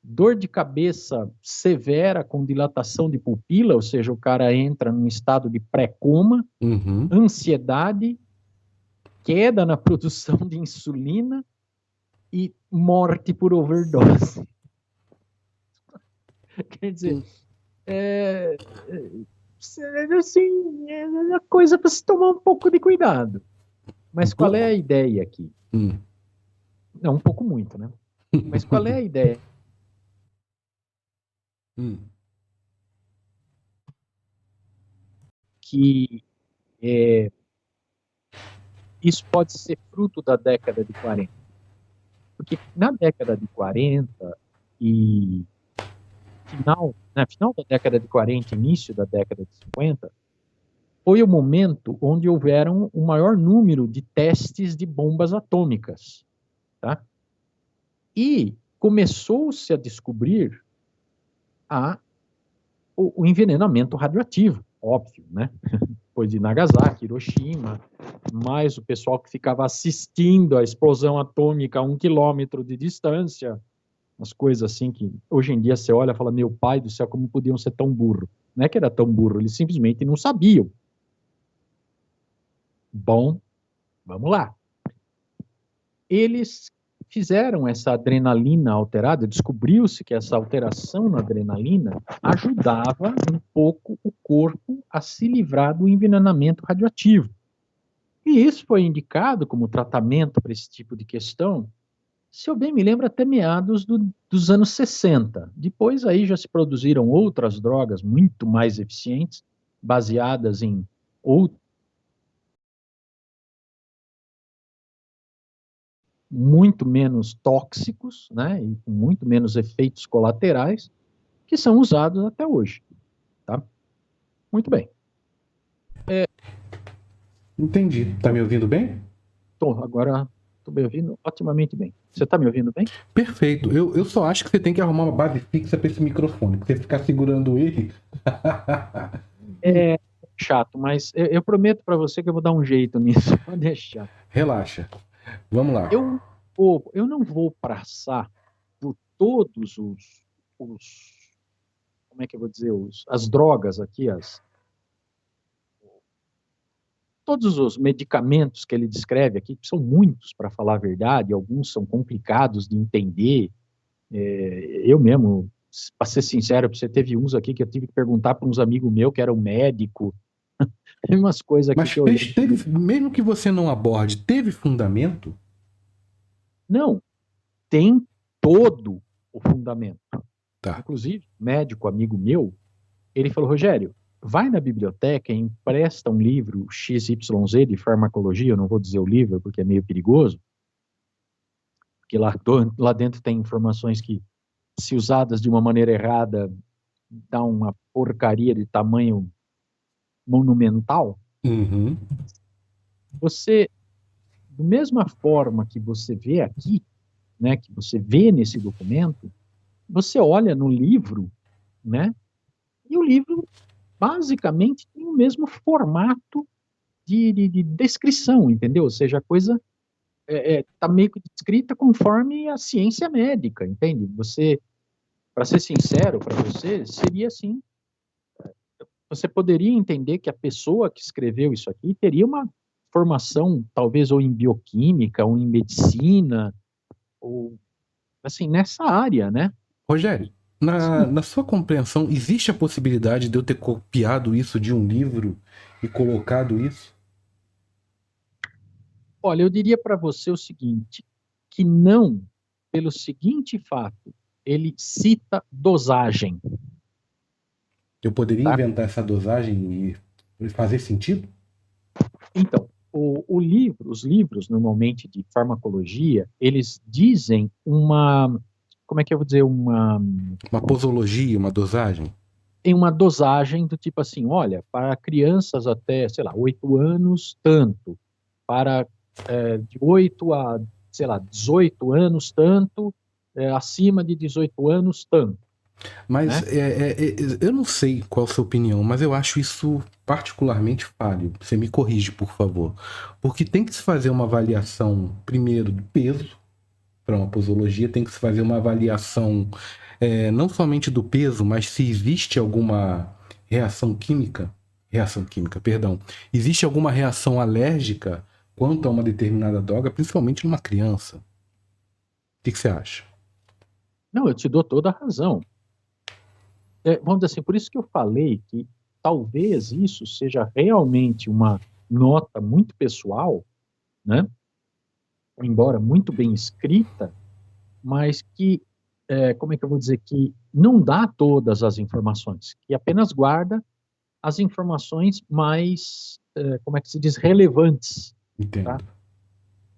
dor de cabeça severa com dilatação de pupila, ou seja, o cara entra num estado de pré-coma, ansiedade, queda na produção de insulina e morte por overdose. Quer dizer, assim, é coisa para se tomar um pouco de cuidado. Mas qual é a ideia aqui? Não, um pouco muito, né? Mas qual é a ideia? Que isso pode ser fruto da década de 40. Porque na década de 40 e final da década de 40, início da década de 50, foi o momento onde houveram o maior número de testes de bombas atômicas, tá? E começou-se a descobrir o envenenamento radioativo, óbvio, né? Depois de Nagasaki, Hiroshima, mais o pessoal que ficava assistindo a explosão atômica a 1 quilômetro de distância, umas coisas assim que hoje em dia você olha e fala, meu pai do céu, como podiam ser tão burro? Não é que era tão burro, eles simplesmente não sabiam. Bom, vamos lá. Eles fizeram essa adrenalina alterada, descobriu-se que essa alteração na adrenalina ajudava um pouco o corpo a se livrar do envenenamento radioativo. E isso foi indicado como tratamento para esse tipo de questão, se eu bem me lembro, até meados dos anos 60. Depois aí já se produziram outras drogas muito mais eficientes, baseadas em outros muito menos tóxicos, né, e com muito menos efeitos colaterais, que são usados até hoje, tá? Muito bem.
Entendi. Tá me ouvindo bem?
Agora estou me ouvindo otimamente bem. Você está me ouvindo bem?
Perfeito. Eu só acho que você tem que arrumar uma base fixa para esse microfone, porque você ficar segurando ele.
É chato, mas eu prometo para você que eu vou dar um jeito nisso. Pode deixar.
Relaxa. Vamos lá.
Eu não vou passar por todos como é que eu vou dizer, as drogas aqui, todos os medicamentos que ele descreve aqui, que são muitos, para falar a verdade, alguns são complicados de entender. Eu mesmo, para ser sincero, você teve uns aqui que eu tive que perguntar para uns amigos meus que eram médico, tem umas coisas aqui
Mas
que eu olhei.
mesmo que você não aborde, teve fundamento?
Não, tem todo o fundamento.
Tá.
Inclusive, médico amigo meu, ele falou, Rogério, vai na biblioteca e empresta um livro XYZ de farmacologia, eu não vou dizer o livro porque é meio perigoso, porque lá dentro tem informações que, se usadas de uma maneira errada, dá uma porcaria de tamanho monumental.
Uhum.
Você, da mesma forma que você vê aqui, né, que você vê nesse documento, você olha no livro, né, e o livro basicamente tem o mesmo formato de descrição, entendeu? Ou seja, a coisa está meio que descrita conforme a ciência médica, entende? Você, para ser sincero para você, seria assim, você poderia entender que a pessoa que escreveu isso aqui teria uma formação, talvez, ou em bioquímica, ou em medicina, ou, assim, nessa área, né?
Rogério, na sua compreensão, existe a possibilidade de eu ter copiado isso de um livro e colocado isso?
Olha, eu diria para você o seguinte, que não, pelo seguinte fato, ele cita dosagem,
Eu poderia
tá?
inventar essa dosagem e fazer sentido?
Então, os livros, normalmente, de farmacologia, eles dizem como é que eu vou dizer,
Uma posologia, uma dosagem?
tem uma dosagem do tipo assim, olha, para crianças até, sei lá, 8 anos, tanto, para de 8 a, sei lá, 18 anos, tanto, acima de 18 anos, tanto,
Mas
né?
eu não sei qual a sua opinião, mas eu acho isso particularmente falho. Você me corrige, por favor. Porque tem que se fazer uma avaliação, primeiro, do peso, para uma posologia, tem que se fazer uma avaliação não somente do peso, mas se existe alguma reação química, perdão, existe alguma reação alérgica quanto a uma determinada droga, principalmente numa criança. O que você acha?
Não, eu te dou toda a razão. Vamos dizer assim, por isso que eu falei que talvez isso seja realmente uma nota muito pessoal, né? Embora muito bem escrita, mas que, como é que eu vou dizer, que não dá todas as informações, que apenas guarda as informações mais, como é que se diz, relevantes, tá?
Entendo.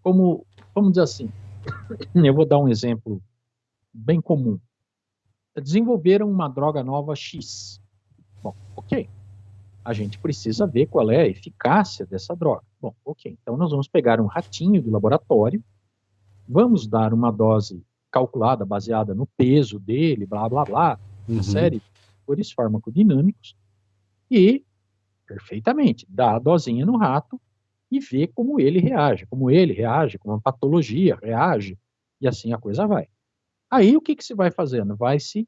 Como, vamos dizer assim, eu vou dar um exemplo bem comum. Desenvolveram uma droga nova X. Bom, ok. A gente precisa ver qual é a eficácia dessa droga. Bom, ok. Então nós vamos pegar um ratinho do laboratório, vamos dar uma dose calculada, baseada no peso dele, blá, blá, blá, uma
Uhum.
série de fatores farmacodinâmicos, e, perfeitamente, dá a dosinha no rato e vê como ele reage, como a patologia reage, e assim a coisa vai. Aí o que, que se vai fazendo? Vai se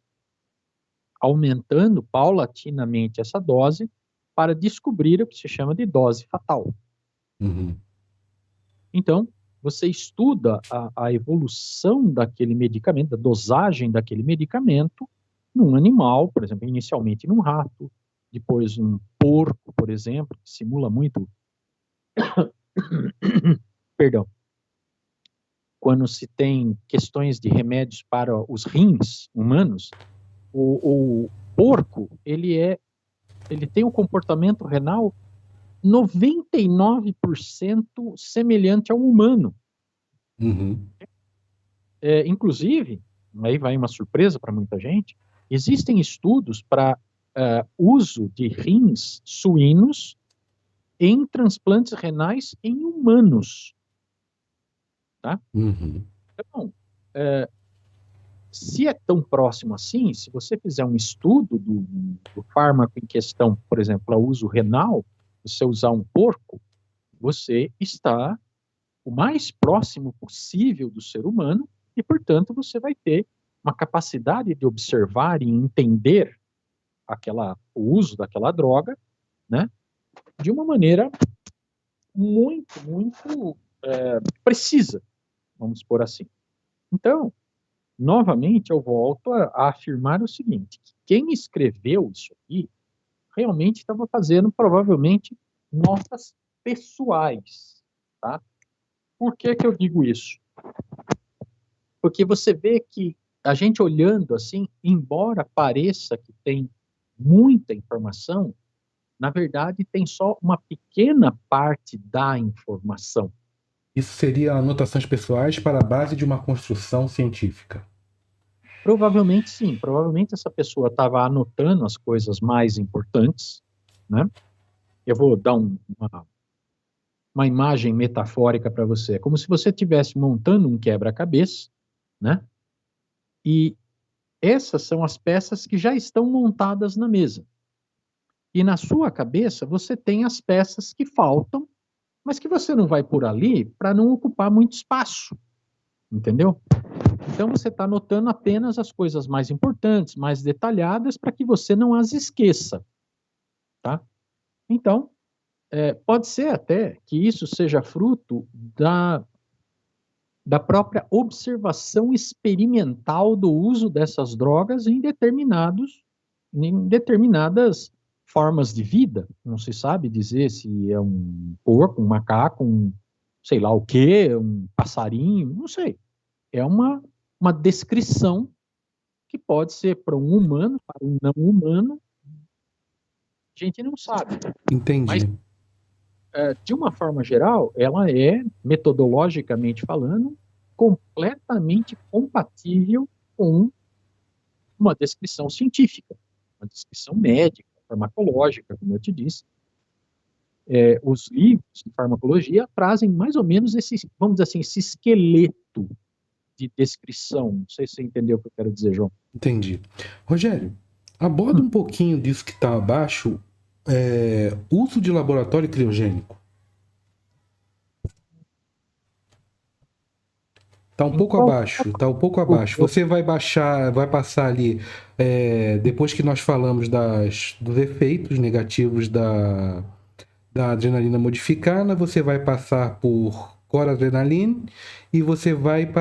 aumentando paulatinamente essa dose para descobrir o que se chama de dose fatal.
Uhum.
Então, você estuda a evolução daquele medicamento, da dosagem daquele medicamento, num animal, por exemplo, inicialmente num rato, depois um porco, por exemplo, que simula muito, perdão, quando se tem questões de remédios para os rins humanos, o porco, ele tem um comportamento renal 99% semelhante ao humano.
Uhum.
Inclusive, aí vai uma surpresa para muita gente, Existem estudos para uso de rins suínos em transplantes renais em humanos. Tá?
Uhum.
Então, se é tão próximo assim, se você fizer um estudo do fármaco em questão, por exemplo, para uso renal, você usar um porco, você está o mais próximo possível do ser humano e, portanto, você vai ter uma capacidade de observar e entender o uso daquela droga, né, de uma maneira muito, muito precisa, vamos por assim. Então, novamente, eu volto a afirmar o seguinte: que quem escreveu isso aqui realmente estava fazendo, provavelmente, notas pessoais, tá? Por que que eu digo isso? Porque você vê que a gente olhando assim, embora pareça que tem muita informação, na verdade tem só uma pequena parte da informação.
Isso seria anotações pessoais para a base de uma construção científica.
Provavelmente sim, provavelmente essa pessoa estava anotando as coisas mais importantes, né? Eu vou dar uma imagem metafórica para você. É como se você estivesse montando um quebra-cabeça, né? E essas são as peças que já estão montadas na mesa. E na sua cabeça você tem as peças que faltam, mas que você não vai por ali para não ocupar muito espaço, entendeu? Então você está anotando apenas as coisas mais importantes, mais detalhadas, para que você não as esqueça, tá? Então, pode ser até que isso seja fruto da própria observação experimental do uso dessas drogas em determinadas formas de vida. Não se sabe dizer se é um porco, um macaco, um sei lá o quê, um passarinho, não sei. É uma descrição que pode ser para um humano, para um não humano, a gente não sabe. Mas,
Entendi.
de uma forma geral, ela é, metodologicamente falando, completamente compatível com uma descrição científica, uma descrição médica, farmacológica, como eu te disse. Os livros de farmacologia trazem mais ou menos esse, vamos dizer assim, esse esqueleto de descrição. Não sei se você entendeu o que eu quero dizer, João.
Entendi. Rogério, aborda um pouquinho disso que está abaixo, uso de laboratório criogênico. Está um
Em
pouco
qual
abaixo, está um pouco abaixo. Você vai baixar, vai passar ali, depois que nós falamos dos efeitos negativos da adrenalina modificada, você vai passar por coradrenaline e você vai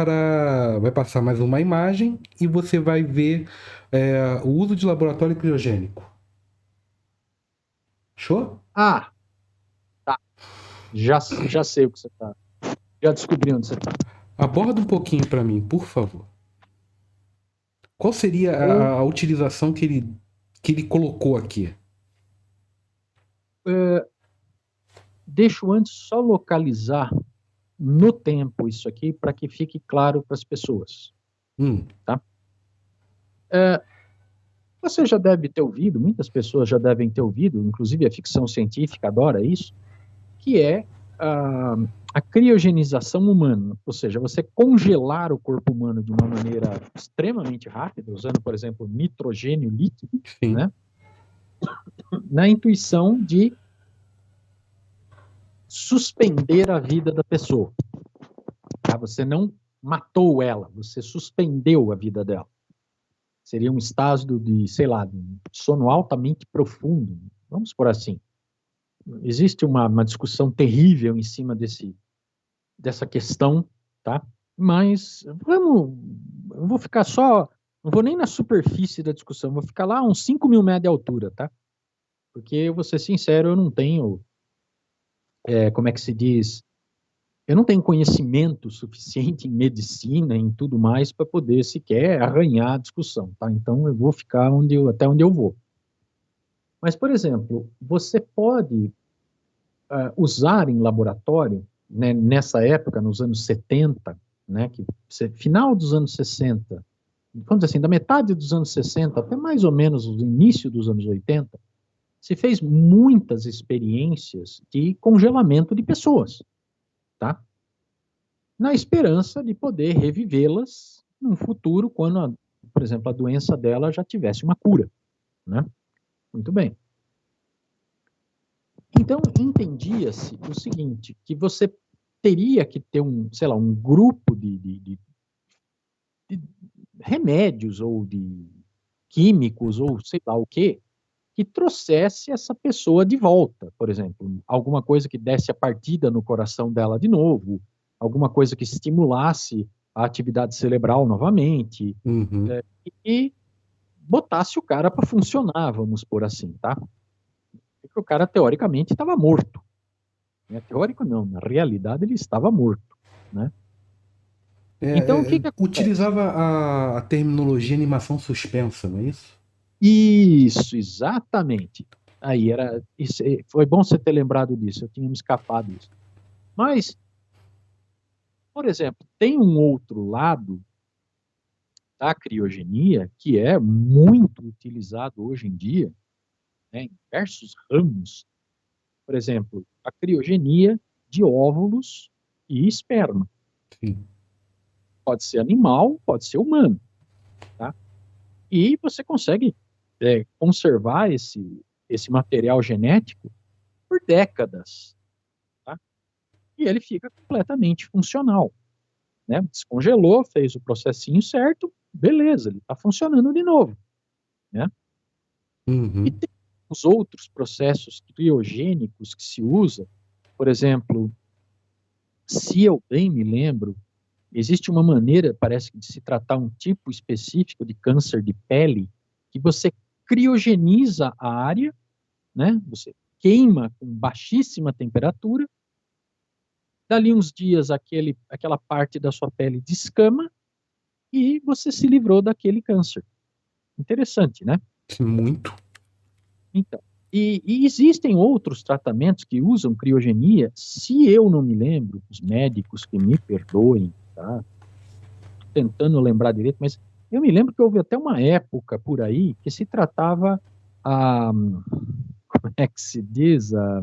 passar mais uma imagem e você vai ver o uso de laboratório criogênico. Show?
Ah, tá. Já sei o que você está. Já descobri onde você está.
Aborda um pouquinho para mim, por favor. Qual seria
Eu
a utilização que ele colocou aqui?
deixo antes só localizar no tempo isso aqui para que fique claro para as pessoas. Tá? Você já deve ter ouvido, muitas pessoas já devem ter ouvido, inclusive a ficção científica adora isso, que é a criogenização humana, ou seja, você congelar o corpo humano de uma maneira extremamente rápida, usando, por exemplo, nitrogênio líquido,
Sim.
né? Na intuição de suspender a vida da pessoa. Tá? Você não matou ela, você suspendeu a vida dela. Seria um estado de, sei lá, de sono altamente profundo, vamos por assim. Existe uma discussão terrível em cima dessa questão, tá? Mas eu vou ficar só, não vou nem na superfície da discussão, vou ficar lá a uns 5 mil metros de altura, tá? Porque, eu vou ser sincero, eu não tenho, como é que se diz, eu não tenho conhecimento suficiente em medicina, em tudo mais, para poder sequer arranhar a discussão, tá? Então eu vou ficar até onde eu vou. Mas, por exemplo, você pode usar em laboratório, né, nessa época, nos anos 70, né, final dos anos 60 vamos dizer assim, da metade dos anos 60 até mais ou menos o início dos anos 80, se fez muitas experiências de congelamento de pessoas, tá? Na esperança de poder revivê-las num futuro, quando, por exemplo, a doença dela já tivesse uma cura, né? Muito bem. Então, entendia-se o seguinte, que você teria que ter sei lá, um grupo de remédios ou de químicos ou sei lá o quê, que trouxesse essa pessoa de volta, por exemplo, alguma coisa que desse a partida no coração dela de novo, alguma coisa que estimulasse a atividade cerebral novamente,
Uhum.
e botasse o cara para funcionar, vamos por assim, tá? Porque o cara, teoricamente, estava morto. Né? Teórico não, na realidade ele estava morto, né? Então, o que que acontece?
Utilizava a terminologia animação suspensa, não é isso?
Isso, exatamente. Aí era, isso, foi bom você ter lembrado disso, eu tinha me escapado disso. Mas, por exemplo, tem um outro lado da criogenia que é muito utilizado hoje em dia, né, em diversos ramos. Por exemplo, a criogenia de óvulos e esperma.
Sim.
Pode ser animal, pode ser humano, tá? E você consegue conservar esse material genético por décadas, tá? E ele fica completamente funcional, né? Descongelou, fez o processinho certo, beleza, ele está funcionando de novo, né? E
Uhum.
tem os outros processos criogênicos que se usa, por exemplo, se eu bem me lembro, existe uma maneira, parece, de se tratar um tipo específico de câncer de pele, que você criogeniza a área, né? Você queima com baixíssima temperatura, dali uns dias aquela parte da sua pele descama e você se livrou daquele câncer. Interessante, né?
Sim, muito.
Então, e existem outros tratamentos que usam criogenia, se eu não me lembro, os médicos que me perdoem, tá? Tentando lembrar direito, mas eu me lembro que houve até uma época por aí que se tratava como é que se diz, a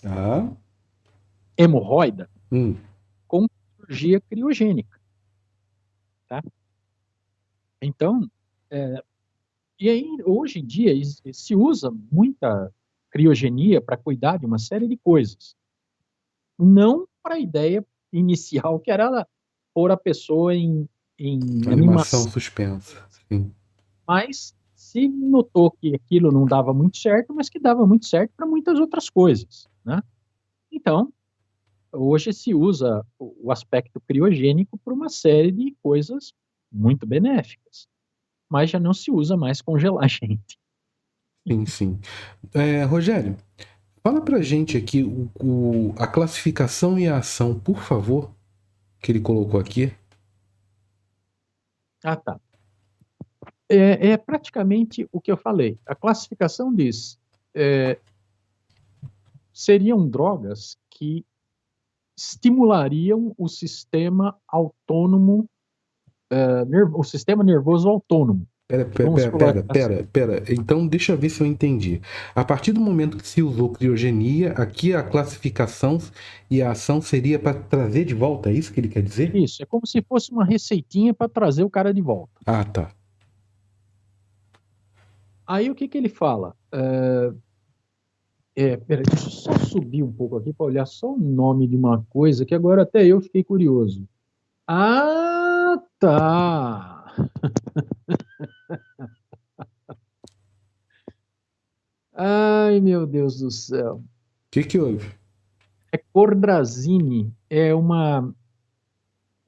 Ah.
hemorroida
Hum.
com cirurgia criogênica, tá? Então, é, e aí hoje em dia se usa muita criogenia para cuidar de uma série de coisas, não para a ideia inicial que era pôr a pessoa em
Animação
animação,
suspensa. Sim.
mas se notou que aquilo não dava muito certo, mas que dava muito certo para muitas outras coisas, né? Então, hoje se usa o aspecto criogênico para uma série de coisas muito benéficas, mas já não se usa mais congelar gente.
Sim, sim. Rogério, fala pra gente aqui a classificação e a ação, por favor, que ele colocou aqui.
Ah, tá. É praticamente o que eu falei. A classificação diz, seriam drogas que estimulariam o sistema autônomo, o sistema nervoso autônomo.
Pera,
Vamos
pera,
colocar
pera,
assim.
pera, pera. Então, deixa eu ver se eu entendi. A partir do momento que se usou criogenia, aqui a classificação e a ação seria para trazer de volta, é isso que ele quer dizer?
Isso, é como se fosse uma receitinha para trazer o cara de volta.
Ah, tá.
Aí o que que ele fala? Peraí, deixa eu só subir um pouco aqui para olhar só o nome de uma coisa que agora até eu fiquei curioso. Ah, tá. Ai, meu Deus do céu.
O que que houve?
É cordrazine, é uma,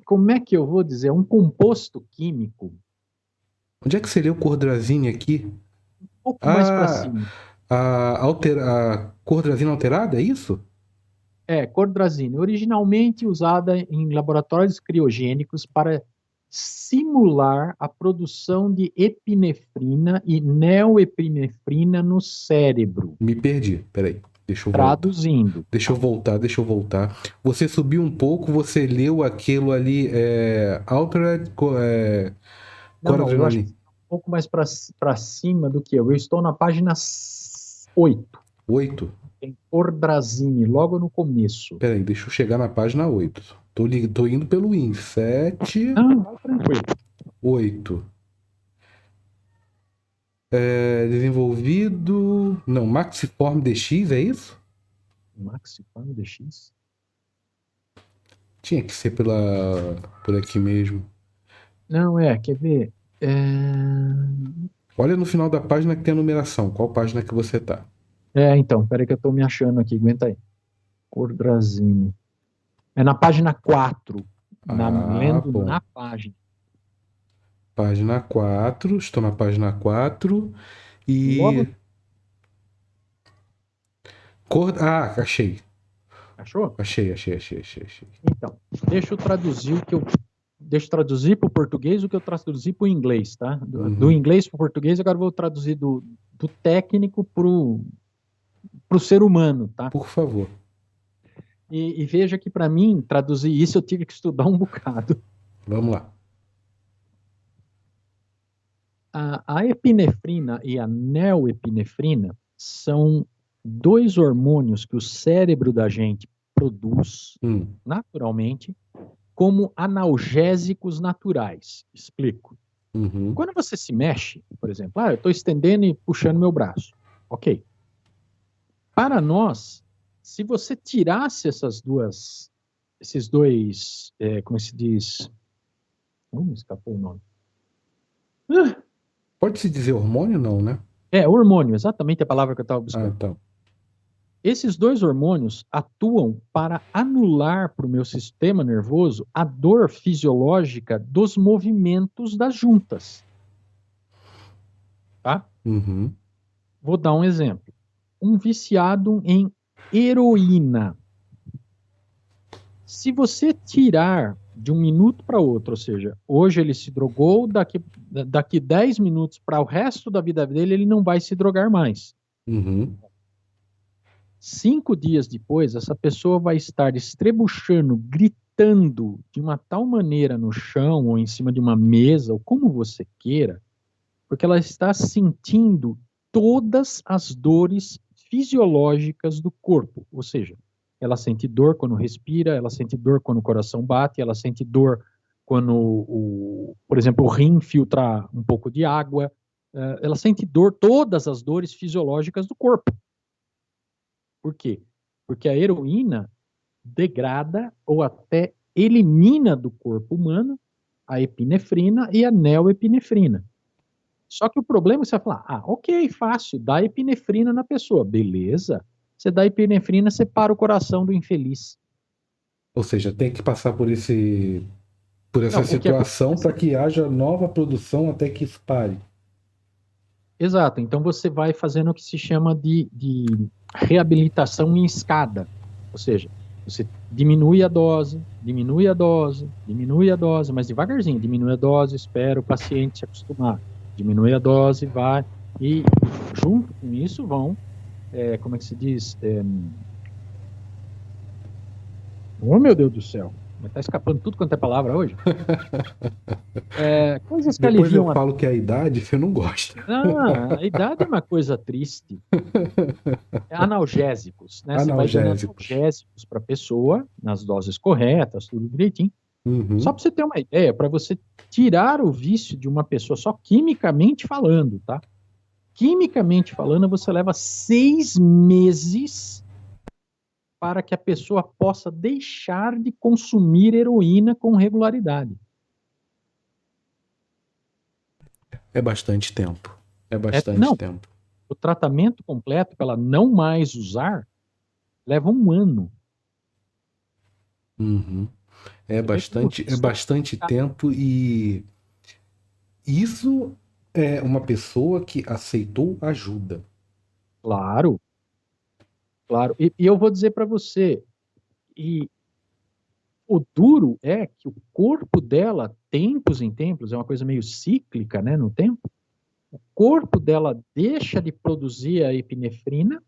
como é que eu vou dizer? É um composto químico,
Onde é que seria o cordrazine aqui?
um pouco mais para
Ah,
cima.
a cordrazina alterada, é isso?
Cordrazine, originalmente usada em laboratórios criogênicos para simular a produção de epinefrina e neoepinefrina no cérebro.
Me perdi, peraí. Deixa eu voltar.
Traduzindo.
Deixa eu voltar. Você subiu um pouco, você leu aquilo ali, Altered
Não, eu acho que
Coradrenalina.
um pouco mais para cima do que eu. Eu estou na página 8,
8?
em Ordrazine, logo no começo.
Peraí, deixa eu chegar na página 8. Tô indo pelo índice. 7,
Não, vai tranquilo.
8. Desenvolvido. Não, Maxiform DX, é isso?
Maxiform DX?
Tinha que ser por aqui mesmo.
Não, quer ver?
Olha no final da página que tem a numeração. Qual página que você tá?
Então, peraí que eu estou me achando aqui, aguenta aí. Ordrazine. É na página 4, lendo
Bom.
na página.
Página 4. Estou na página 4.
Logo,
E. Achei.
achou?
Achei.
Então, deixa eu traduzir deixa eu traduzir para o português o que eu traduzi para o inglês, tá? Do inglês para o português, agora eu vou traduzir do técnico para o ser humano, tá?
Por favor.
E veja que para mim, traduzir isso, eu tive que estudar um bocado.
Vamos lá.
A epinefrina e a neoepinefrina são dois hormônios que o cérebro da gente produz naturalmente como analgésicos naturais. Explico. Quando você se mexe, por exemplo, eu estou estendendo e puxando meu braço. Ok. Para nós, se você tirasse esses dois, como se diz? Me escapou o nome.
Pode-se dizer hormônio, não, né?
Hormônio, exatamente a palavra que eu estava buscando.
Então.
Esses dois hormônios atuam para anular para o meu sistema nervoso a dor fisiológica dos movimentos das juntas. Tá? Vou dar um exemplo. Um viciado em heroína. Se você tirar de um minuto para outro, ou seja, hoje ele se drogou, daqui 10 minutos para o resto da vida dele, ele não vai se drogar mais. 5 dias depois, essa pessoa vai estar estrebuchando, gritando de uma tal maneira no chão ou em cima de uma mesa, ou como você queira, porque ela está sentindo todas as dores fisiológicas do corpo. Ou seja, ela sente dor quando respira, ela sente dor quando o coração bate, ela sente dor quando, por exemplo, o rim filtra um pouco de água, ela sente dor, todas as dores fisiológicas do corpo. Por quê? Porque a heroína degrada ou até elimina do corpo humano a epinefrina e a neoepinefrina. Só que o problema é que você vai falar, ok, fácil, dá epinefrina na pessoa. Beleza. Você dá epinefrina, você para o coração do infeliz.
Ou seja, tem que passar por essa situação para que haja nova produção até que isso pare.
Exato. Então você vai fazendo o que se chama de reabilitação em escada. Ou seja, você diminui a dose, mas devagarzinho. Diminui a dose, espera o paciente se acostumar. Diminui a dose, vai. E junto com isso vão, como é que se diz? Oh, meu Deus do céu. Está escapando tudo quanto é palavra hoje. Coisas que
Depois
aliviam
eu falo que é a idade, você não gosta.
A idade é uma coisa triste. Analgésicos, né? Você vai dando analgésicos para a pessoa, nas doses corretas, tudo direitinho. Só para você ter uma ideia, para você tirar o vício de uma pessoa, só quimicamente falando, tá? Quimicamente falando, você leva 6 meses para que a pessoa possa deixar de consumir heroína com regularidade.
É bastante tempo. Tempo.
O tratamento completo para ela não mais usar leva 1 ano.
É bastante tempo e isso é uma pessoa que aceitou ajuda.
Claro. E eu vou dizer para você, o duro é que o corpo dela, tempos em tempos, é uma coisa meio cíclica, né, no tempo, o corpo dela deixa de produzir a epinefrina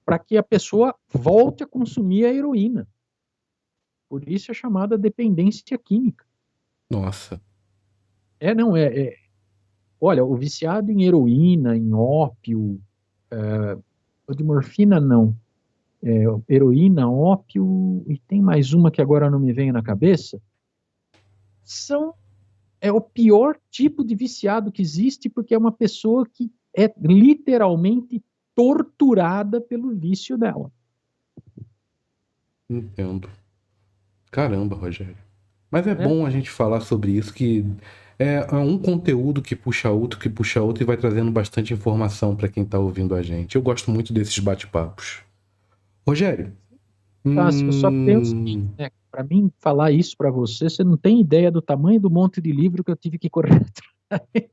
para que a pessoa volte a consumir a heroína. Por isso é chamada dependência química.
Nossa.
Não, olha, o viciado em heroína, em ópio, o de morfina não. Heroína, ópio, e tem mais uma que agora não me vem na cabeça, é o pior tipo de viciado que existe, porque é uma pessoa que é literalmente torturada pelo vício dela.
Entendo. Caramba, Rogério. Mas é bom a gente falar sobre isso, que é um conteúdo que puxa outro e vai trazendo bastante informação para quem está ouvindo a gente. Eu gosto muito desses bate-papos. Rogério.
Eu só tenho o seguinte, né? Para mim falar isso para você não tem ideia do tamanho do monte de livro que eu tive que correr atrás.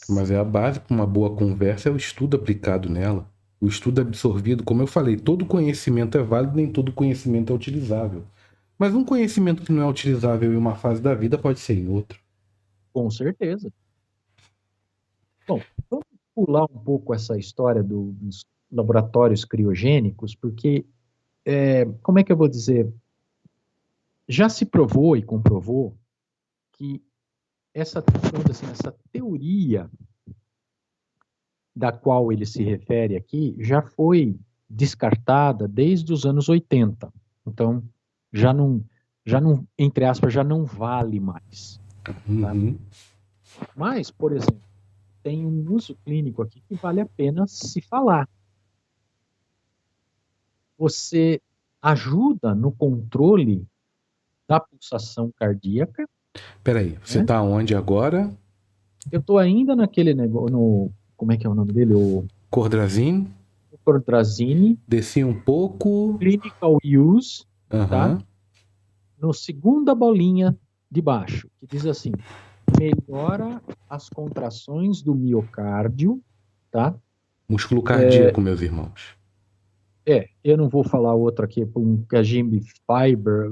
Mas é a base para uma boa conversa, é o estudo aplicado nela. O estudo absorvido, como eu falei, todo conhecimento é válido, nem todo conhecimento é utilizável. Mas um conhecimento que não é utilizável em uma fase da vida pode ser em outra.
Com certeza. Bom, vamos pular um pouco essa história dos laboratórios criogênicos, porque, como é que eu vou dizer? Já se provou e comprovou que essa teoria da qual ele se refere aqui já foi descartada desde os anos 80. Então, já não, entre aspas, já não vale mais.
Uhum.
Tá? Mas, por exemplo, tem um uso clínico aqui que vale a pena se falar. Você ajuda no controle da pulsação cardíaca.
Peraí, você está onde agora?
Eu estou ainda naquele negócio, como é que é o nome dele? O
Cordrazine.
Cordrazine.
Desci um pouco.
Clinical Use, tá?
Uhum.
No segunda bolinha de baixo, que diz assim, melhora as contrações do miocárdio, tá?
Músculo cardíaco, meus irmãos.
Eu não vou falar outro aqui, um Kajimbi Fiber,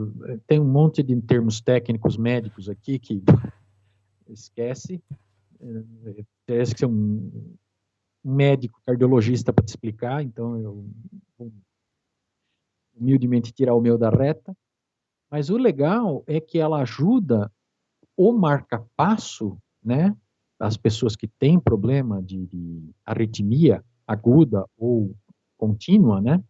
tem um monte de termos técnicos médicos aqui que esquece, parece que ser um médico cardiologista para te explicar, então eu vou humildemente tirar o meu da reta, mas o legal é que ela ajuda o marca-passo, né, das pessoas que têm problema de arritmia aguda ou contínua, né,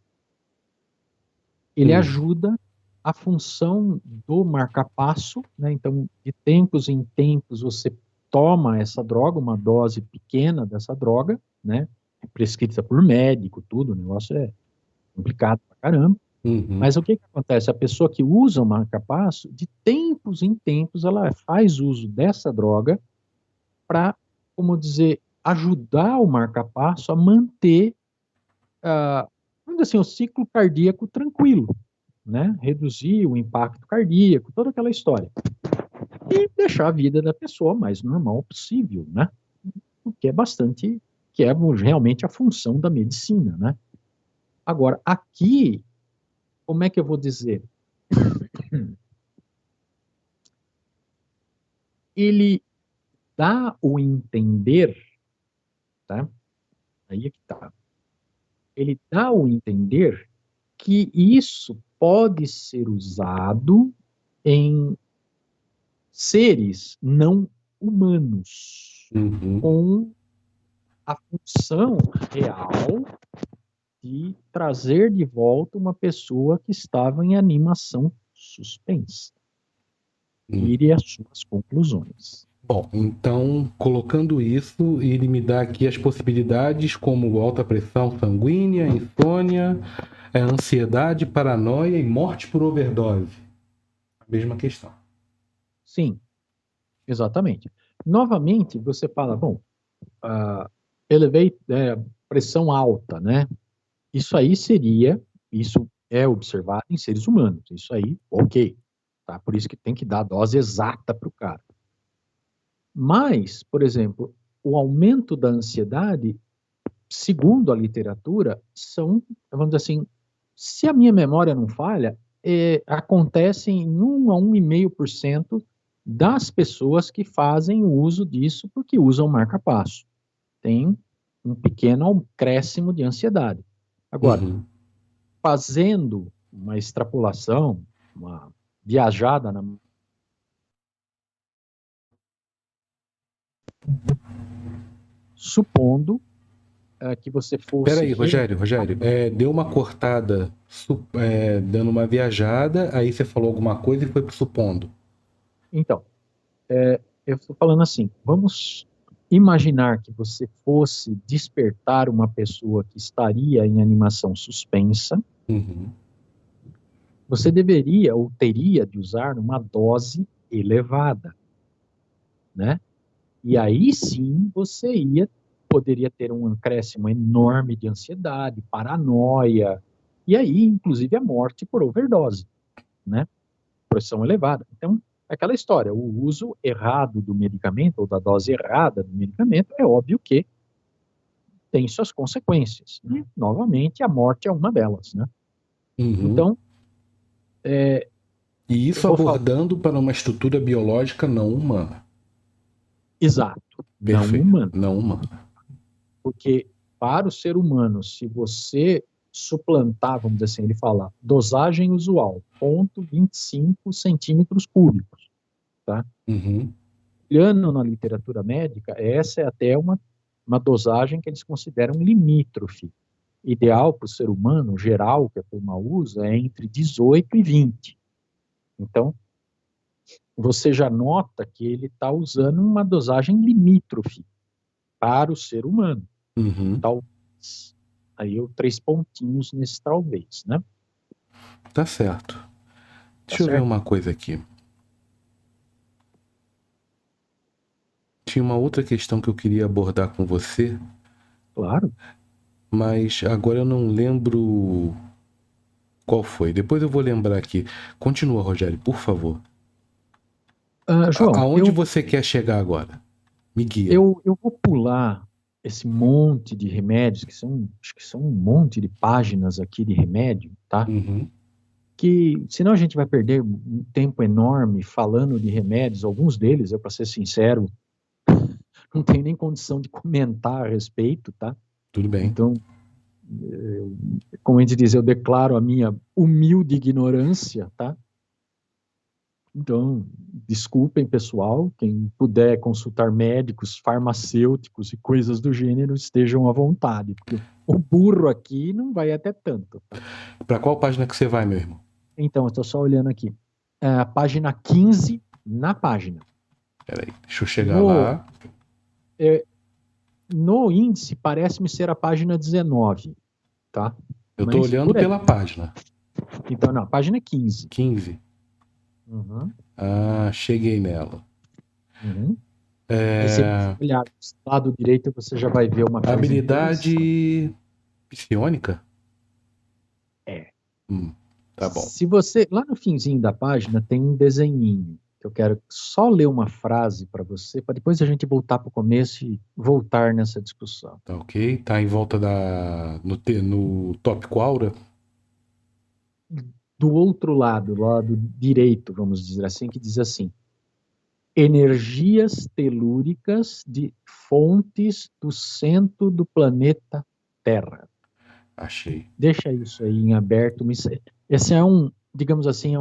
ele ajuda a função do marca-passo, né, então de tempos em tempos você toma essa droga, uma dose pequena dessa droga, né, é prescrita por médico, tudo, o negócio é complicado pra caramba, mas o que acontece? A pessoa que usa o marca-passo, de tempos em tempos, ela faz uso dessa droga para, como dizer, ajudar o marca-passo a manter, vamos dizer assim, o ciclo cardíaco tranquilo, né? Reduzir o impacto cardíaco, toda aquela história. E deixar a vida da pessoa mais normal possível, né? O que é bastante, que é realmente a função da medicina, né? Agora, aqui, como é que eu vou dizer? Ele dá o entender, tá? Aí é que tá. Ele dá o entender que isso pode ser usado em seres não humanos, com a função real de trazer de volta uma pessoa que estava em animação suspensa. Tire as suas conclusões.
Bom, então, colocando isso, ele me dá aqui as possibilidades como alta pressão sanguínea, insônia, ansiedade, paranoia e morte por overdose. A mesma questão.
Sim, exatamente. Novamente, você fala, bom, pressão alta, né? Isso é observado em seres humanos. Isso aí, ok. Tá? Por isso que tem que dar a dose exata para o cara. Mas, por exemplo, o aumento da ansiedade, segundo a literatura, vamos dizer assim, se a minha memória não falha, acontece em 1 a 1,5% das pessoas que fazem uso disso porque usam marca-passo. Tem um pequeno acréscimo de ansiedade. Agora, fazendo uma extrapolação, uma viajada na... Supondo que você fosse...
Peraí, Rogério, deu uma cortada, dando uma viajada, aí você falou alguma coisa e foi pro supondo.
Então, eu estou falando assim, vamos imaginar que você fosse despertar uma pessoa que estaria em animação suspensa.
Uhum.
Você deveria ou teria de usar uma dose elevada, né? E aí sim você poderia ter um acréscimo enorme de ansiedade, paranoia, e aí inclusive a morte por overdose, né? Pressão elevada. Então, aquela história, o uso errado do medicamento ou da dose errada do medicamento é óbvio que tem suas consequências. E, novamente, a morte é uma delas, né?
Uhum.
Então,
e isso abordando para uma estrutura biológica não humana.
Exato.
Perfeito.
Não humana.
Não humana.
Porque para o ser humano, se você suplantar, vamos dizer assim, ele fala, dosagem usual, 0,25 centímetros cúbicos, tá?
Uhum.
Olhando na literatura médica, essa é até uma dosagem que eles consideram limítrofe. Ideal para o ser humano, geral, que a turma usa, é entre 18 e 20. Então, você já nota que ele está usando uma dosagem limítrofe para o ser humano.
Uhum.
Talvez. Aí eu 3 pontinhos nesse talvez, né?
Tá certo. Deixa eu ver uma coisa aqui. Tinha uma outra questão que eu queria abordar com você.
Claro.
Mas agora eu não lembro qual foi. Depois eu vou lembrar aqui. Continua, Rogério, por favor.
João,
aonde você quer chegar agora? Me guia.
Eu vou pular esse monte de remédios, acho que são um monte de páginas aqui de remédio, tá?
Uhum.
Que senão a gente vai perder um tempo enorme falando de remédios, alguns deles, para ser sincero, não tenho nem condição de comentar a respeito, tá?
Tudo bem.
Então, como a gente diz, eu declaro a minha humilde ignorância, tá? Então, desculpem, pessoal, quem puder consultar médicos, farmacêuticos e coisas do gênero, estejam à vontade, porque o burro aqui não vai até tanto. Tá?
Para qual página que você vai, meu irmão?
Então, eu estou só olhando aqui. A página 15 na página.
Peraí, deixa eu chegar lá.
No índice, parece-me ser a página 19, tá?
Eu estou olhando pela página.
Então, não, a página é 15.
15?
Uhum.
Ah, cheguei nela.
Uhum. Se você olhar do lado direito, você já vai ver uma coisa.
Habilidade psiônica? Tá bom.
Se você, lá no finzinho da página, tem um desenhinho, que eu quero só ler uma frase para você, para depois a gente voltar para o começo e voltar nessa discussão.
Tá ok. Tá em volta no tópico aura?
Do outro lado, lado direito, vamos dizer assim, que diz assim: energias telúricas de fontes do centro do planeta Terra.
Achei.
Deixa isso aí em aberto. Esse é digamos assim,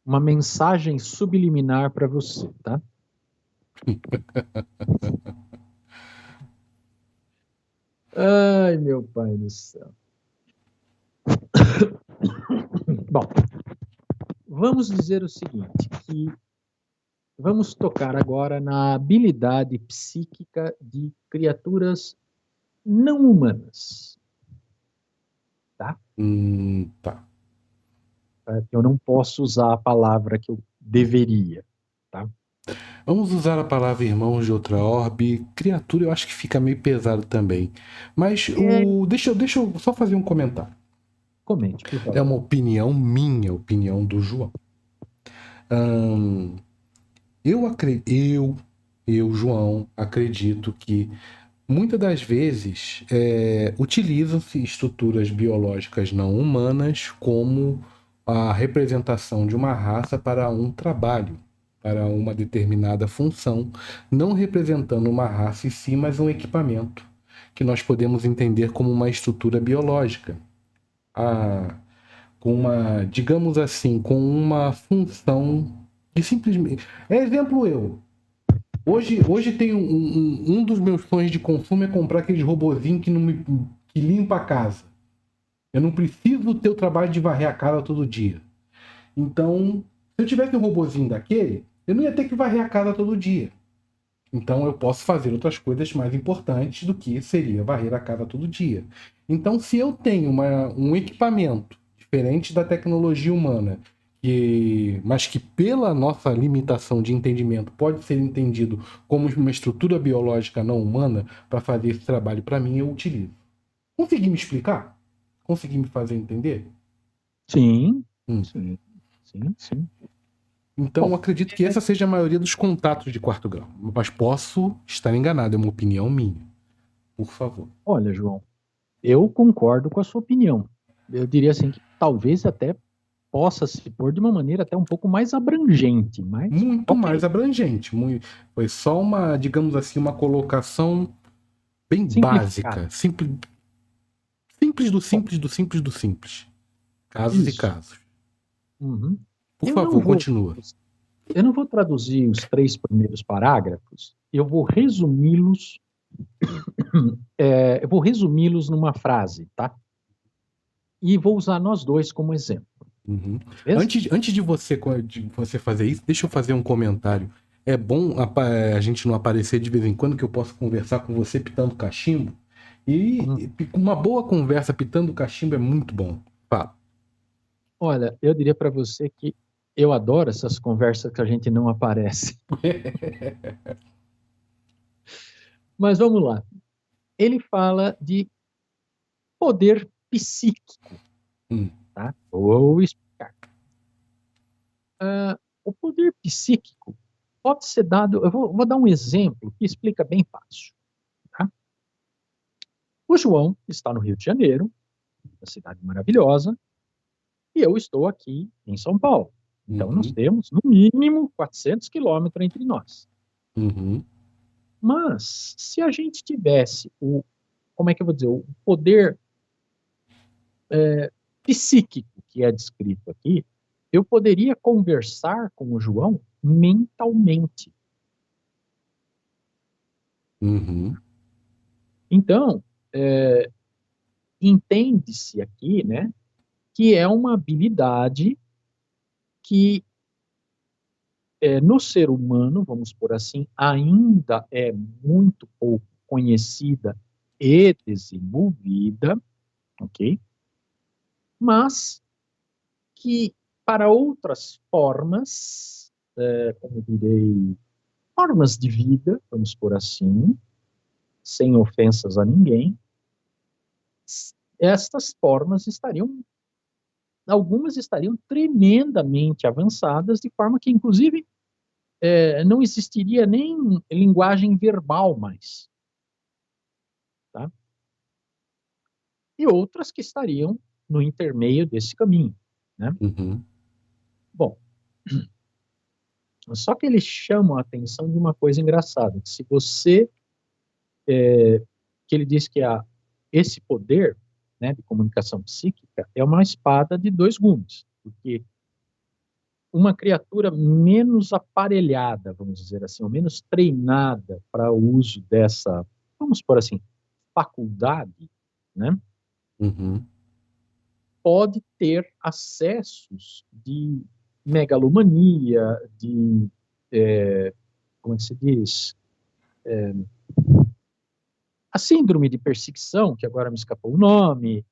uma mensagem subliminar para você, tá? Ai, meu pai do céu. Bom, vamos dizer o seguinte, que vamos tocar agora na habilidade psíquica de criaturas não humanas. Tá?
Tá.
Eu não posso usar a palavra que eu deveria, tá?
Vamos usar a palavra irmãos de outra orbe. Criatura eu acho que fica meio pesado também. Mas deixa eu só fazer um comentário.
Comente, por favor.
É uma opinião minha, opinião do João. Eu, João, acredito que muitas das vezes utilizam-se estruturas biológicas não humanas como a representação de uma raça para um trabalho, para uma determinada função, não representando uma raça em si, mas um equipamento, que nós podemos entender como uma estrutura biológica. com uma, digamos assim, com uma função que simplesmente... Exemplo eu. Hoje tem um dos meus sonhos de consumo é comprar aqueles robozinhos que limpa a casa. Eu não preciso ter o trabalho de varrer a casa todo dia. Então, se eu tivesse um robozinho daquele, eu não ia ter que varrer a casa todo dia. Então, eu posso fazer outras coisas mais importantes do que seria varrer a casa todo dia. Então, se eu tenho um equipamento diferente da tecnologia humana, mas que pela nossa limitação de entendimento pode ser entendido como uma estrutura biológica não humana para fazer esse trabalho para mim, eu utilizo. Consegui me explicar? Consegui me fazer entender?
Sim,
Hum.
sim, sim, sim.
Então,
Bom,
acredito que essa seja a maioria dos contatos de quarto grau. Mas posso estar enganado, é uma opinião minha. Por favor.
olha, João, eu concordo com a sua opinião. Eu diria assim que talvez até possa se pôr de uma maneira até um pouco mais abrangente, mas
Muito mais
ok,
abrangente. Foi só uma, digamos assim, uma colocação bem
simplificado.
básica. Simples do
Bom,
simples do simples do simples. Casos e
isso.
casos.
Uhum.
Por
Eu não
favor,
vou,
continua.
eu não vou traduzir os 3 primeiros parágrafos. Eu vou resumi-los. Eu vou resumi-los numa frase, tá? E vou usar nós dois como exemplo.
Uhum.
Beleza?
Antes de você fazer isso, deixa eu fazer um comentário. É bom a gente não aparecer de vez em quando, que eu posso conversar com você pitando cachimbo. E uma boa conversa pitando cachimbo é muito bom. Fala.
Olha, eu diria para você que eu adoro essas conversas que a gente não aparece. Mas vamos lá. Ele fala de poder psíquico,
Hum,
tá? Vou explicar. O poder psíquico pode ser dado. Eu vou dar um exemplo que explica bem fácil. Tá? O João está no Rio de Janeiro, uma cidade maravilhosa, e eu estou aqui em São Paulo. Então, nós
uhum,
temos, no mínimo, 400 quilômetros entre nós.
uhum,
Mas, se a gente tivesse como é que eu vou dizer, o poder psíquico que é descrito aqui, eu poderia conversar com o João mentalmente.
uhum,
Então, entende-se aqui, né, que é uma habilidade que no ser humano, vamos por assim, ainda é muito pouco conhecida e desenvolvida, ok? Mas que para outras formas, como direi, formas de vida, vamos por assim, sem ofensas a ninguém, estas formas algumas estariam tremendamente avançadas, de forma que, inclusive, não existiria nem linguagem verbal mais, tá? E outras que estariam no intermeio desse caminho, né?
uhum,
Bom, só que eles chamam a atenção de uma coisa engraçada, que se você, que ele diz que esse poder, né, de comunicação psíquica é uma espada de dois gumes, porque uma criatura menos aparelhada, vamos dizer assim, ou menos treinada para o uso dessa, vamos por assim, faculdade, né,
uhum.
pode ter acessos de megalomania, de, como é que se diz, a síndrome de perseguição, que agora me escapou o nome,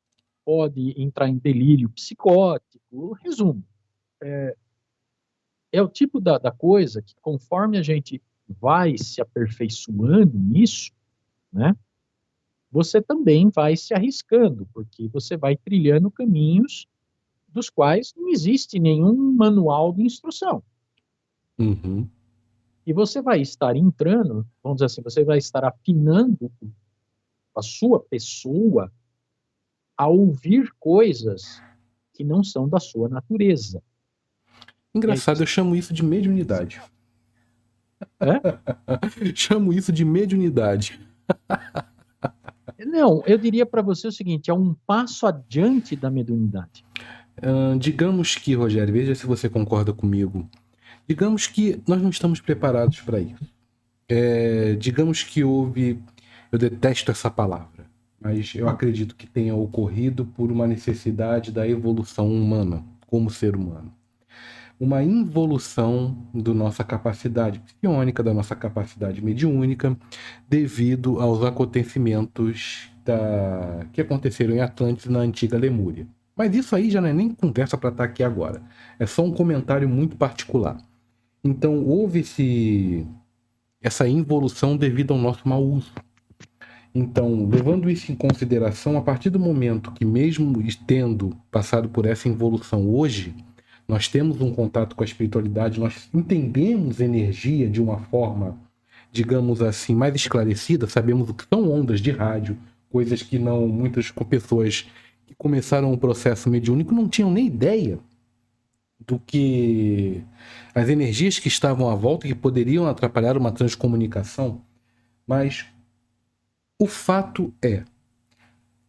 pode entrar em delírio psicótico. Resumo, é o tipo da coisa que, conforme a gente vai se aperfeiçoando nisso, né, você também vai se arriscando, porque você vai trilhando caminhos dos quais não existe nenhum manual de instrução.
Uhum.
E você vai estar entrando, vamos dizer assim, você vai estar afinando a sua pessoa a ouvir coisas que não são da sua natureza. E aí
Engraçado, eu chamo isso de mediunidade.
é,
Chamo isso de mediunidade.
Não, eu diria para você o seguinte, é um passo adiante da mediunidade.
Digamos que, Rogério, veja se você concorda comigo. Digamos que nós não estamos preparados para isso. Digamos que houve. Eu detesto essa palavra, mas eu acredito que tenha ocorrido por uma necessidade da evolução humana, como ser humano. Uma involução da nossa capacidade psiônica, da nossa capacidade mediúnica, devido aos acontecimentos que aconteceram em Atlantis na antiga Lemúria. Mas isso aí já não é nem conversa para estar aqui agora. É só um comentário muito particular. Então, houve essa involução devido ao nosso mau uso. Então, levando isso em consideração, a partir do momento que, mesmo tendo passado por essa involução hoje, nós temos um contato com a espiritualidade, nós entendemos energia de uma forma, digamos assim, mais esclarecida, sabemos o que são ondas de rádio, coisas que não muitas pessoas que começaram o processo mediúnico não tinham nem ideia do que as energias que estavam à volta que poderiam atrapalhar uma transcomunicação, mas o fato é,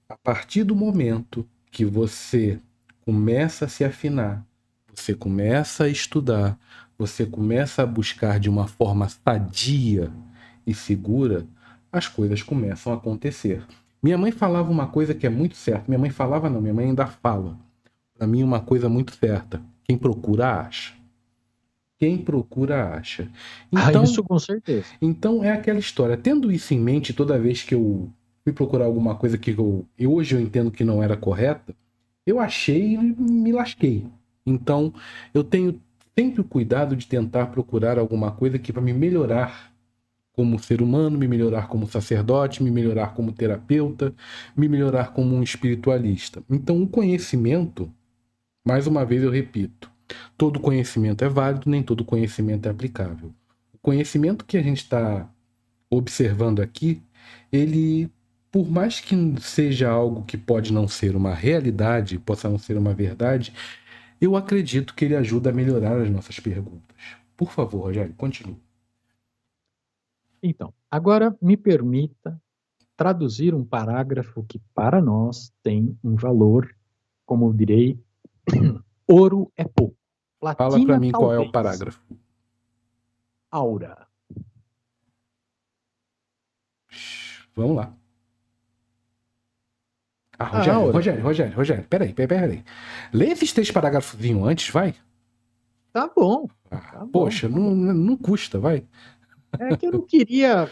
a partir do momento que você começa a se afinar, você começa a estudar, você começa a buscar de uma forma sadia e segura, as coisas começam a acontecer. Minha mãe falava uma coisa que é muito certa. Minha mãe falava não, minha mãe ainda fala. Para mim, uma coisa muito certa. Quem procura, acha. Quem procura, acha. Então,
Isso com certeza.
então é aquela história. Tendo isso em mente, toda vez que eu fui procurar alguma coisa que hoje eu entendo que não era correta, eu achei e me lasquei. Então, eu tenho sempre o cuidado de tentar procurar alguma coisa que vai me melhorar como ser humano, me melhorar como sacerdote, me melhorar como terapeuta, me melhorar como um espiritualista. Então, o conhecimento, mais uma vez eu repito, todo conhecimento é válido, nem todo conhecimento é aplicável. O conhecimento que a gente está observando aqui, ele, por mais que seja algo que pode não ser uma realidade, possa não ser uma verdade, eu acredito que ele ajuda a melhorar as nossas perguntas. Por favor, Rogério, continue.
Então, agora me permita traduzir um parágrafo que para nós tem um valor, como eu direi, ouro é pouco,
Fala para
platina
mim qual é o
talvez,
parágrafo.
aura.
Vamos lá. Ah,
A
Rogério,
aura,
Rogério, peraí. Lê esses 3 parágrafos antes, vai.
tá bom,
Ah,
tá bom,
poxa,
tá bom.
não custa, vai.
É que eu não queria.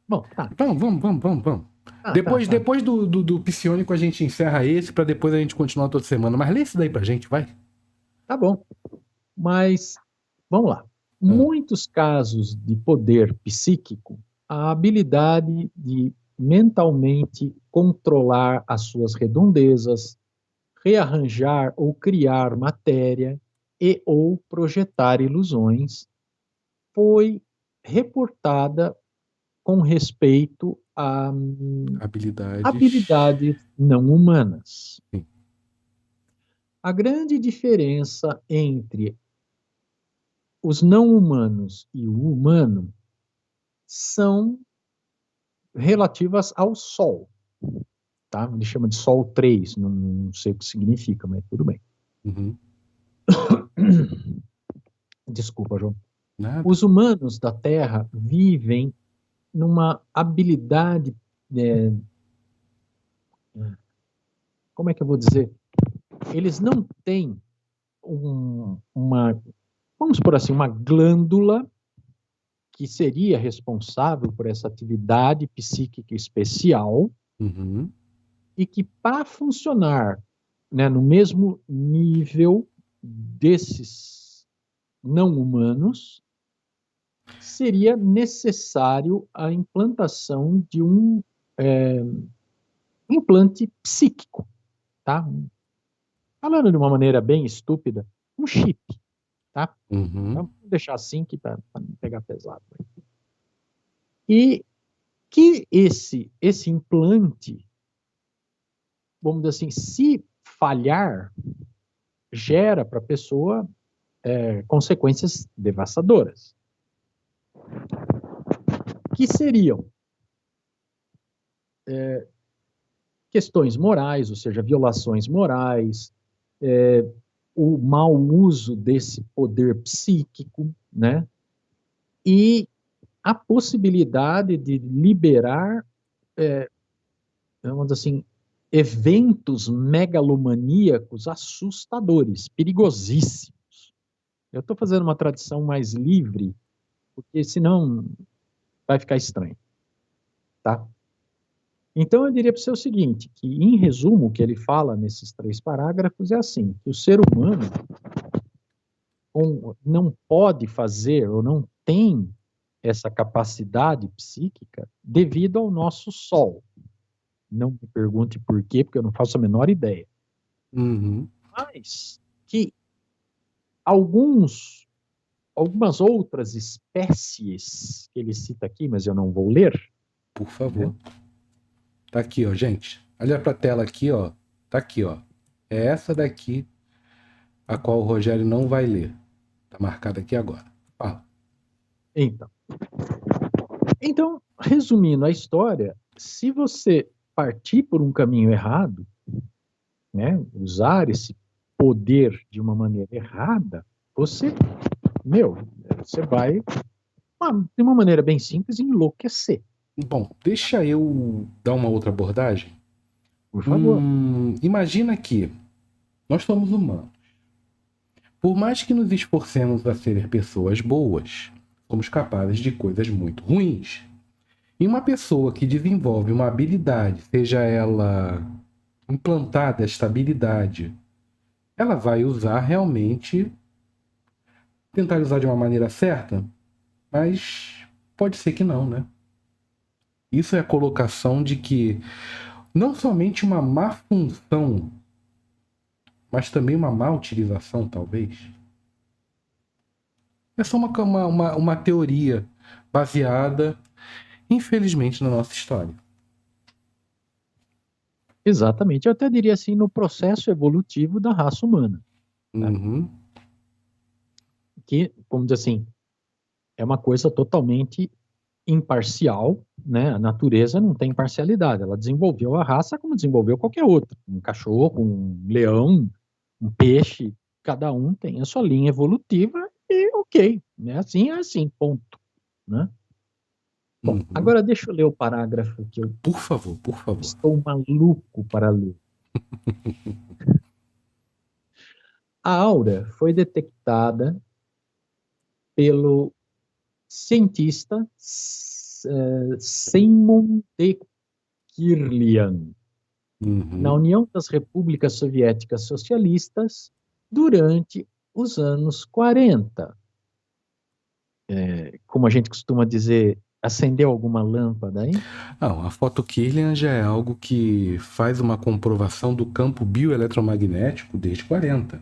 Bom, tá,
Vamos.
tá, tá,
Depois do psionico a gente encerra esse para depois a gente continuar toda semana. Mas lê esse daí pra gente, vai.
tá bom. Mas vamos lá.
Ah,
Muitos casos de poder psíquico, a habilidade de mentalmente controlar as suas redondezas, rearranjar ou criar matéria e ou projetar ilusões foi reportada com respeito a
habilidades.
habilidades não humanas.
Sim.
A grande diferença entre os não humanos e o humano são relativas ao Sol, tá? Ele chama de Sol 3, não sei o que significa, mas tudo bem.
Uhum.
Desculpa, João.
Nada.
Os humanos da Terra vivem numa habilidade, é, como é que eu vou dizer? Eles não têm vamos por assim, uma glândula que seria responsável por essa atividade psíquica especial
Uhum.
e que, para funcionar, né, no mesmo nível desses não humanos, seria necessário a implantação de um é, implante psíquico, tá? Falando de uma maneira bem estúpida, um chip, tá?
Uhum.
Então, vou deixar assim para não pegar pesado. E que esse implante, vamos dizer assim, se falhar, gera para a pessoa consequências devastadoras. Que seriam questões morais, ou seja, violações morais, o mau uso desse poder psíquico, né? E a possibilidade de liberar, vamos dizer assim, eventos megalomaníacos assustadores, perigosíssimos. Eu estou fazendo uma tradução mais livre, porque senão vai ficar estranho, tá? Então eu diria para você o seguinte, que em resumo, o que ele fala nesses 3 parágrafos é assim, que o ser humano não pode fazer ou não tem essa capacidade psíquica devido ao nosso Sol. Não me pergunte por quê, porque eu não faço a menor ideia.
Uhum.
Mas que algumas outras espécies que ele cita aqui, mas eu não vou ler.
Por favor. Tá aqui, ó, gente. Olha pra tela aqui, ó. Tá aqui, ó. É essa daqui a qual o Rogério não vai ler. Tá marcada aqui agora. Fala.
Então, resumindo a história, se você partir por um caminho errado, né, usar esse poder de uma maneira errada, você vai, de uma maneira bem simples, enlouquecer.
Bom, deixa eu dar uma outra abordagem.
Por favor.
Imagina que nós somos humanos. Por mais que nos esforcemos a ser pessoas boas, somos capazes de coisas muito ruins. E uma pessoa que desenvolve uma habilidade, seja ela implantada esta habilidade, ela vai usar realmente, tentar usar de uma maneira certa, mas pode ser que não, né? Isso é a colocação de que não somente uma má função, mas também uma má utilização, talvez. É só uma teoria baseada, infelizmente, na nossa história.
Exatamente. Eu até diria assim, no processo evolutivo da raça humana. Né?
Uhum.
Que, vamos dizer assim, é uma coisa totalmente imparcial, né? A natureza não tem imparcialidade. Ela desenvolveu a raça como desenvolveu qualquer outra. Um cachorro, um leão, um peixe, cada um tem a sua linha evolutiva e ok, né? Assim é assim, ponto, né? Bom, agora deixa eu ler o parágrafo que eu
Por favor, por favor.
estou maluco para ler. A aura foi detectada pelo cientista Simon de Kirlian na União das Repúblicas Soviéticas Socialistas durante os anos 40. Como a gente costuma dizer, acendeu alguma lâmpada aí?
Não, a foto Kirlian já é algo que faz uma comprovação do campo bioeletromagnético desde 40.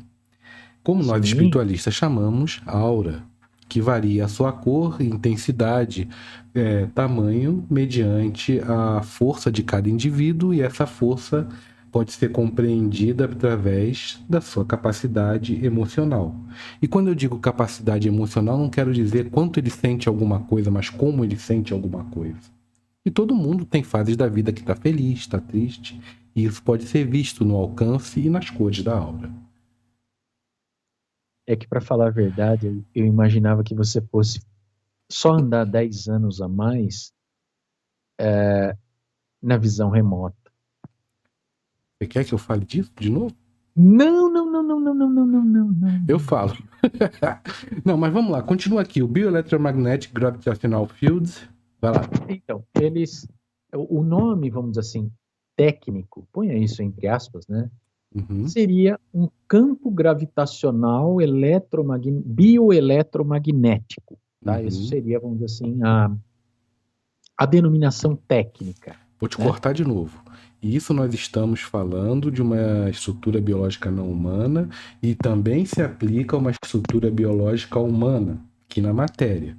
Como nós espiritualistas chamamos, aura, que varia a sua cor, intensidade, tamanho, mediante a força de cada indivíduo, e essa força pode ser compreendida através da sua capacidade emocional. E quando eu digo capacidade emocional, não quero dizer quanto ele sente alguma coisa, mas como ele sente alguma coisa. E todo mundo tem fases da vida que está feliz, está triste, e isso pode ser visto no alcance e nas cores da aura.
É que, para falar a verdade, eu imaginava que você fosse só andar 10 anos a mais na visão remota.
Você quer que eu fale disso de novo?
Não, não, não, não, não, não, não, não, não.
Eu falo. Não, mas vamos lá, continua aqui. O Bioelectromagnetic Gravitational Fields. Vai lá.
Então, o nome, vamos dizer assim, técnico, ponha isso entre aspas, né? Seria um campo gravitacional bioeletromagnético. Tá? Isso seria, vamos dizer assim, a denominação técnica.
Vou te cortar de novo. E isso nós estamos falando de uma estrutura biológica não humana e também se aplica a uma estrutura biológica humana, aqui na matéria.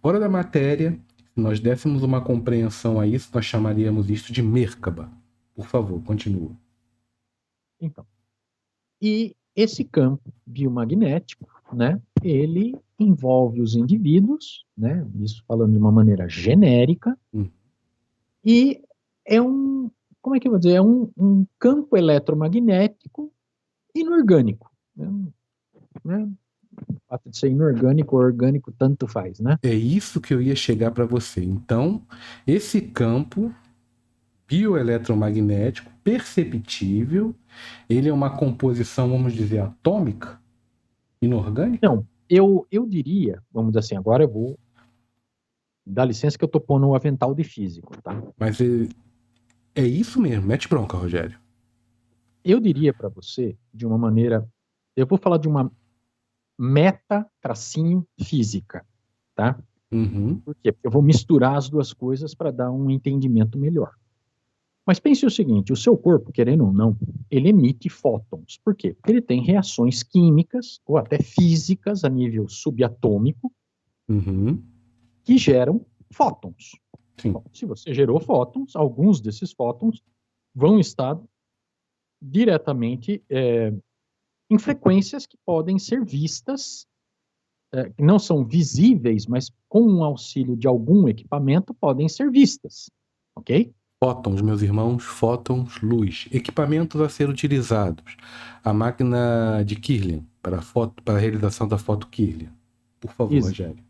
Fora da matéria, se nós dessemos uma compreensão a isso, nós chamaríamos isso de Merkaba. Por favor, continua.
Então, e esse campo biomagnético, né, ele envolve os indivíduos, né, isso falando de uma maneira genérica, e é um como é que eu vou dizer? É um campo eletromagnético inorgânico. Né? O fato de ser inorgânico ou orgânico, tanto faz, né?
É isso que eu ia chegar para você. Então, esse campo bioeletromagnético perceptível, ele é uma composição, vamos dizer, atômica, inorgânica?
Então, eu diria, vamos dizer assim, agora eu vou dar licença que eu estou pondo o avental de físico, tá?
Mas é isso mesmo, mete bronca, Rogério.
Eu diria para você, de uma maneira, eu vou falar de uma meta-física, tá?
Uhum.
Por quê? Porque eu vou misturar as duas coisas para dar um entendimento melhor. Mas pense o seguinte, o seu corpo, querendo ou não, ele emite fótons. Por quê? Porque ele tem reações químicas ou até físicas a nível subatômico
Uhum.
que geram fótons.
Sim.
Bom, se você gerou fótons, alguns desses fótons vão estar diretamente em frequências que podem ser vistas, que não são visíveis, mas com o auxílio de algum equipamento podem ser vistas, ok?
Fótons, meus irmãos, fótons, luz. Equipamentos a ser utilizados. A máquina de Kirlian, para a realização da foto Kirlian. Por favor,
Isso.
Rogério.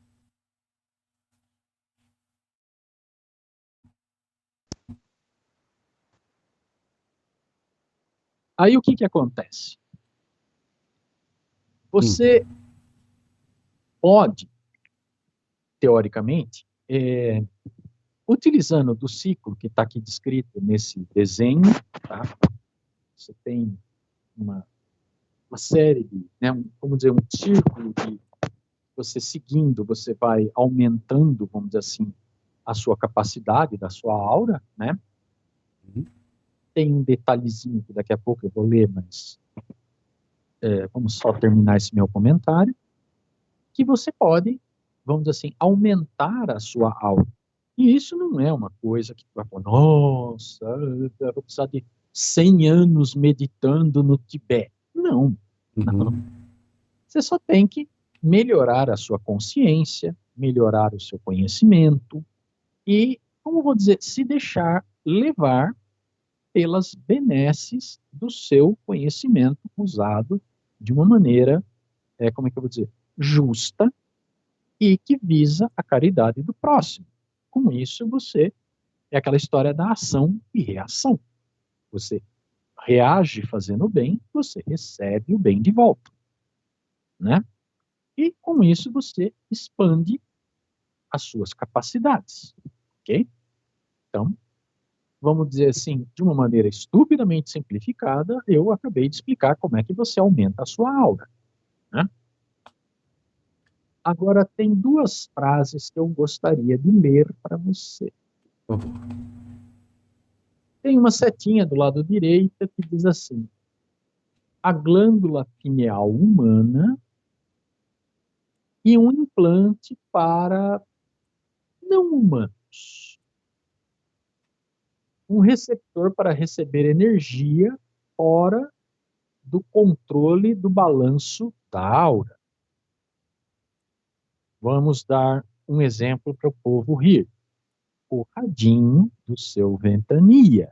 Aí o que que acontece? Você pode, teoricamente, utilizando do ciclo que está aqui descrito nesse desenho, tá? Você tem uma série de, né, vamos dizer, um círculo de você seguindo, você vai aumentando, vamos dizer assim, a sua capacidade da sua aura, né? Tem um detalhezinho que daqui a pouco eu vou ler, mas vamos só terminar esse meu comentário, que você pode, vamos dizer assim, aumentar a sua aura. E isso não é uma coisa que vai falar, nossa, eu vou precisar de 100 anos meditando no Tibete. Não, não. Você só tem que melhorar a sua consciência, melhorar o seu conhecimento e, como vou dizer, se deixar levar pelas benesses do seu conhecimento usado de uma maneira, como é que eu vou dizer, justa e que visa a caridade do próximo. Com isso, você é aquela história da ação e reação. Você reage fazendo o bem, você recebe o bem de volta, né? E com isso você expande as suas capacidades, ok? Então, vamos dizer assim, de uma maneira estupidamente simplificada, eu acabei de explicar como é que você aumenta a sua aura, né? Agora, tem duas frases que eu gostaria de ler para você.
Por favor.
Tem uma setinha do lado direito que diz assim: a glândula pineal humana e um implante para não humanos. Um receptor para receber energia fora do controle do balanço da aura. Vamos dar um exemplo para o povo rir. O radinho do seu Ventania.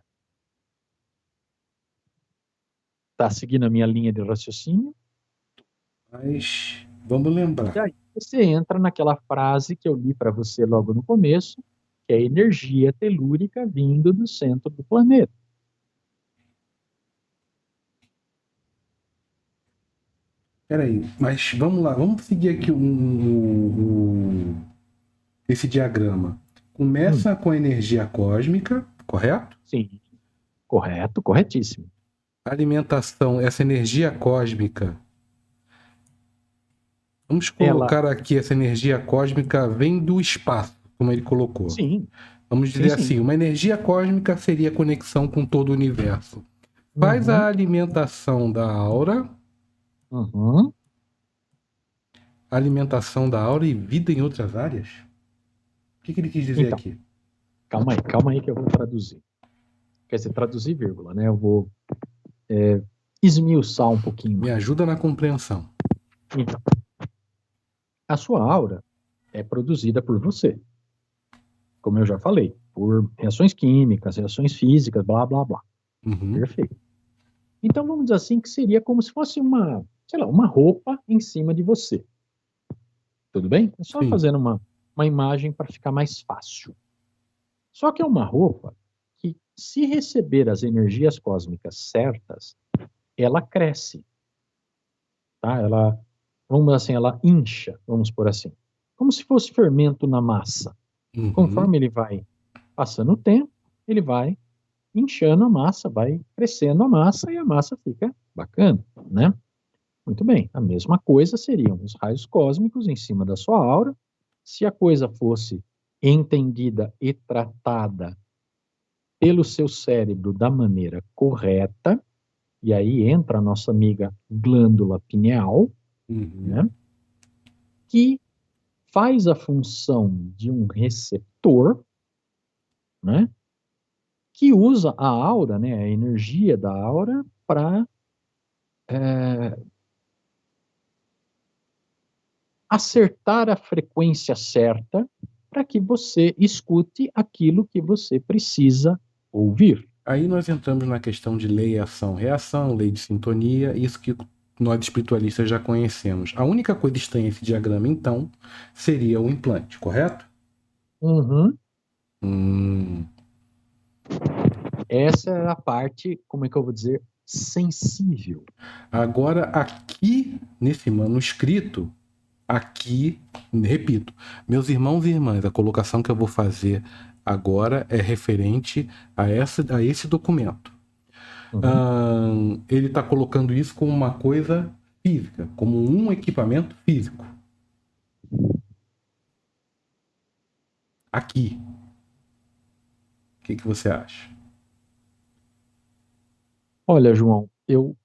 Está seguindo a minha linha de raciocínio?
Mas vamos lembrar.
E aí você entra naquela frase que eu li para você logo no começo, que é energia telúrica vindo do centro do planeta.
Peraí, mas vamos lá, vamos seguir aqui esse diagrama. Começa com a energia cósmica, correto?
Sim, correto, corretíssimo.
Alimentação, essa energia cósmica. Vamos colocar aqui, essa energia cósmica vem do espaço, como ele colocou.
Sim.
Vamos dizer
sim.
assim, uma energia cósmica seria a conexão com todo o universo. Faz a alimentação da aura. Alimentação da aura e vida em outras áreas? O que ele quis dizer
então,
aqui?
Calma aí que eu vou traduzir. Quer dizer, traduzir vírgula, né? Eu vou esmiuçar um pouquinho.
Me ajuda na compreensão.
Então, a sua aura é produzida por você. Como eu já falei, por reações químicas, reações físicas, blá, blá, blá.
Uhum.
Perfeito. Então, vamos dizer assim, que seria como se fosse uma, sei lá, uma roupa em cima de você. Tudo bem? É só
Sim.
fazendo uma imagem para ficar mais fácil. Só que é uma roupa que, se receber as energias cósmicas certas, ela cresce, tá? Ela, vamos dizer assim, ela incha, vamos por assim. Como se fosse fermento na massa.
Uhum.
Conforme ele vai passando o tempo, ele vai inchando a massa, vai crescendo a massa e a massa fica bacana, né? Muito bem. A mesma coisa seriam os raios cósmicos em cima da sua aura. Se a coisa fosse entendida e tratada pelo seu cérebro da maneira correta, e aí entra a nossa amiga glândula pineal,
Uhum.
né, que faz a função de um receptor, né, que usa a aura, né, a energia da aura, para acertar a frequência certa para que você escute aquilo que você precisa ouvir.
Aí nós entramos na questão de lei, ação, reação, lei de sintonia, isso que nós espiritualistas já conhecemos. A única coisa estranha nesse diagrama, então, seria o implante, correto?
Uhum.
Hum.
Essa é a parte, como é que eu vou dizer, sensível.
Agora, aqui nesse manuscrito, aqui, repito, meus irmãos e irmãs, a colocação que eu vou fazer agora é referente a esse documento.
Uhum.
Ele está colocando isso como uma coisa física, como um equipamento físico. Aqui. O que você acha?
Olha, João, eu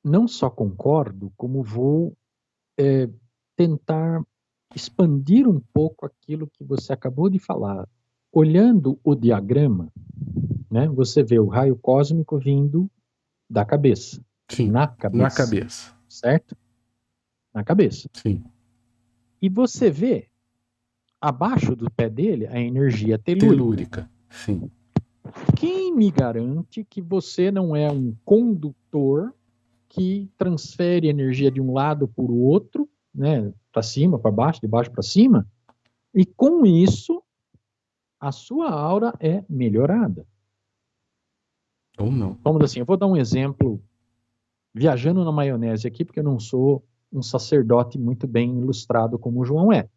não só concordo, como vou tentar expandir um pouco aquilo que você acabou de falar. Olhando o diagrama, né, você vê o raio cósmico vindo da cabeça,
Sim,
na
na
cabeça,
cabeça.
certo? Na cabeça.
Sim.
E você vê abaixo do pé dele a energia telúrica.
Telúrica. Sim.
Quem me garante que você não é um condutor que transfere energia de um lado para o outro, né, para cima, para baixo, de baixo para cima, e com isso a sua aura é melhorada.
Ou não.
Vamos assim, eu vou dar um exemplo viajando na maionese aqui, porque eu não sou um sacerdote muito bem ilustrado como o João é.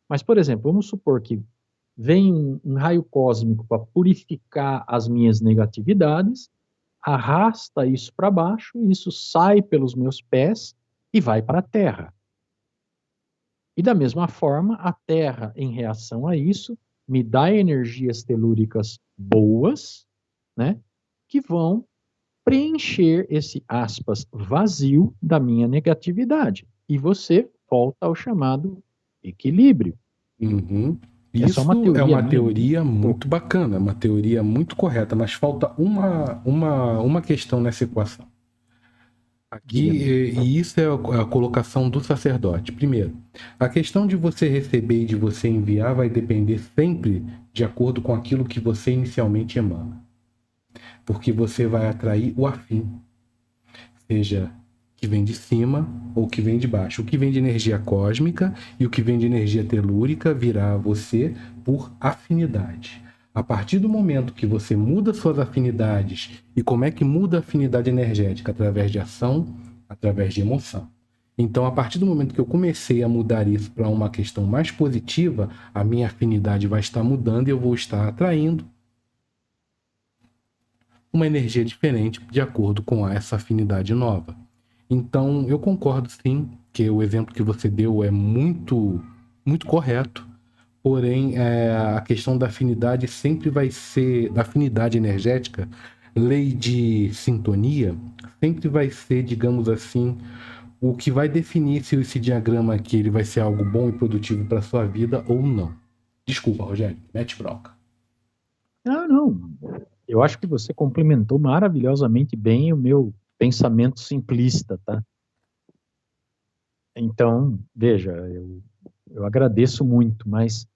Mas, por exemplo, vamos supor que vem um raio cósmico para purificar as minhas negatividades, arrasta isso para baixo, isso sai pelos meus pés e vai para a Terra. E da mesma forma, a Terra, em reação a isso, me dá energias telúricas boas, né, que vão preencher esse aspas vazio da minha negatividade. E você volta ao chamado equilíbrio.
Uhum.
Essa é uma
Isso é
teoria
uma
minha.
teoria muito bacana, uma teoria muito correta, mas falta uma questão nessa equação. Aqui,
Diga-me.
e isso é a colocação do sacerdote. Primeiro, a questão de você receber e de você enviar vai depender sempre de acordo com aquilo que você inicialmente emana. Porque você vai atrair o afim, seja que vem de cima ou que vem de baixo. O que vem de energia cósmica e o que vem de energia telúrica virá a você por afinidade. A partir do momento que você muda suas afinidades, e como é que muda a afinidade energética? Através de ação, através de emoção. Então, a partir do momento que eu comecei a mudar isso para uma questão mais positiva, a minha afinidade vai estar mudando e eu vou estar atraindo uma energia diferente de acordo com essa afinidade nova. Então, eu concordo sim que o exemplo que você deu é muito correto. Porém, a questão da afinidade sempre vai ser, da afinidade energética, lei de sintonia, sempre vai ser, digamos assim, o que vai definir se esse diagrama aqui ele vai ser algo bom e produtivo para sua vida ou não. Desculpa, Rogério, mete bronca.
Ah, não. Eu acho que você complementou maravilhosamente bem o meu pensamento simplista, tá? Então, veja, eu agradeço muito, mas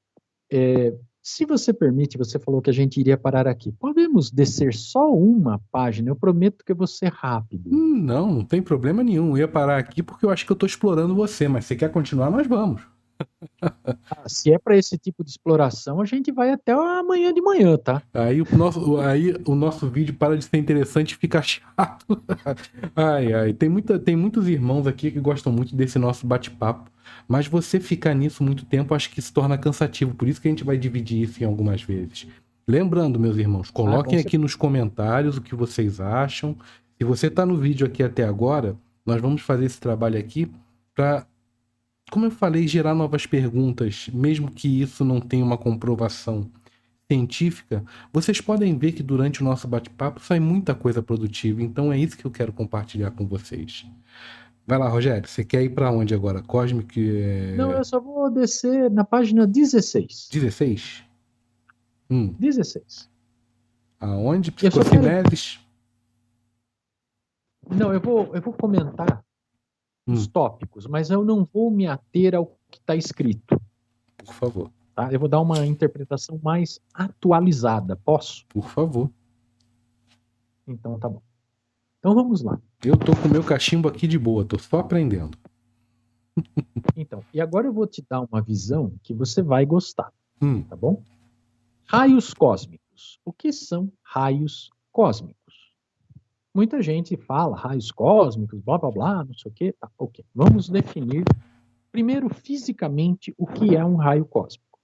Se você permite, você falou que a gente iria parar aqui. Podemos descer só uma página? Eu prometo que eu vou ser rápido.
Não, não tem problema nenhum. Eu ia parar aqui porque eu acho que eu tô explorando você, mas você quer continuar, nós vamos.
Se é para esse tipo de exploração, a gente vai até amanhã de manhã, tá?
Aí o nosso vídeo para de ser interessante e fica chato. Ai, ai. Tem muitos irmãos aqui que gostam muito desse nosso bate-papo. Mas você ficar nisso muito tempo, acho que se torna cansativo. Por isso que a gente vai dividir isso em algumas vezes. Lembrando, meus irmãos, coloquem aqui nos comentários o que vocês acham. Se você está no vídeo aqui até agora, nós vamos fazer esse trabalho aqui para, como eu falei, gerar novas perguntas, mesmo que isso não tenha uma comprovação científica. Vocês podem ver que durante o nosso bate-papo sai muita coisa produtiva, então é isso que eu quero compartilhar com vocês. Vai lá, Rogério, você quer ir para onde agora? Cosmic
Não, eu só vou descer na página 16.
16?
16.
Aonde?
Eu só quero...
Psicocineses?
Não, eu vou comentar os tópicos, mas eu não vou me ater ao que está escrito.
Por favor.
Tá? Eu vou dar uma interpretação mais atualizada. Posso?
Por favor.
Então tá bom. Então vamos lá.
Eu tô com o meu cachimbo aqui de boa, tô só aprendendo.
Então, e agora eu vou te dar uma visão que você vai gostar, tá bom? Raios cósmicos. O que são raios cósmicos? Muita gente fala raios cósmicos, blá, blá, blá, não sei o quê. Tá, ok. Vamos definir, primeiro, fisicamente, o que é um raio cósmico.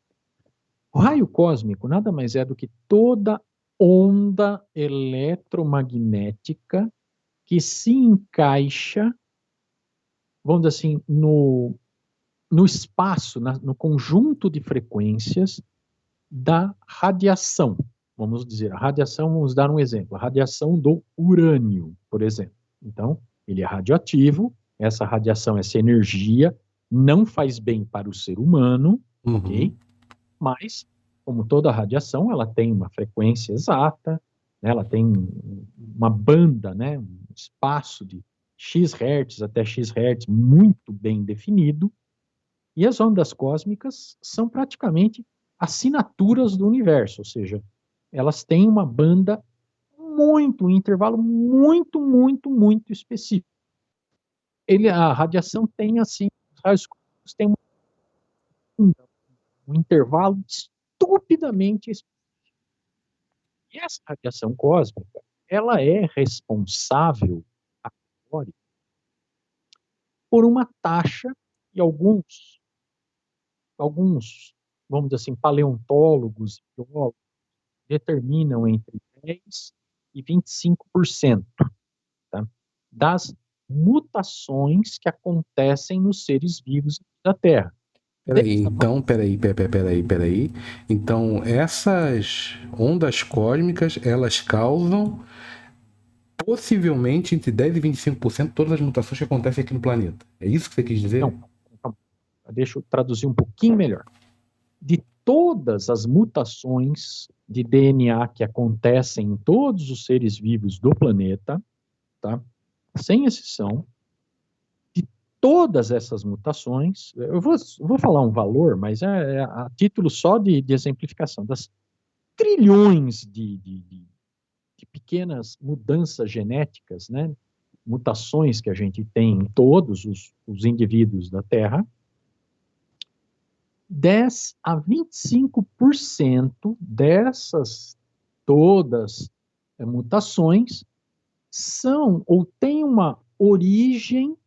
O raio cósmico nada mais é do que toda onda eletromagnética que se encaixa, vamos dizer assim, no espaço, no conjunto de frequências da radiação. Vamos dizer, a radiação, vamos dar um exemplo, a radiação do urânio, por exemplo. Então, ele é radioativo, essa radiação, essa energia, não faz bem para o ser humano, ok? Mas, como toda radiação, ela tem uma frequência exata, né? Ela tem uma banda, né? Um espaço de X Hz até X Hz muito bem definido, e as ondas cósmicas são praticamente assinaturas do universo, ou seja, elas têm uma banda muito, um intervalo muito, muito, muito específico. A radiação tem, assim, os raios cósmicos têm um intervalo estupidamente específico. E essa radiação cósmica, ela é responsável, agora, por uma taxa, e alguns, vamos dizer assim, paleontólogos, biólogos, determinam entre 10% e 25%, tá, das mutações que acontecem nos seres vivos da Terra.
Peraí. Então, essas ondas cósmicas, elas causam possivelmente entre 10% e 25% todas as mutações que acontecem aqui no planeta. É isso que você quis dizer?
Não. Deixa eu traduzir um pouquinho melhor. De todas as mutações de DNA que acontecem em todos os seres vivos do planeta, tá? Sem exceção, de todas essas mutações, eu vou falar um valor, mas é a título só de exemplificação, das trilhões de pequenas mudanças genéticas, né? Mutações que a gente tem em todos os indivíduos da Terra, 10 a 25% dessas todas mutações são ou têm uma origem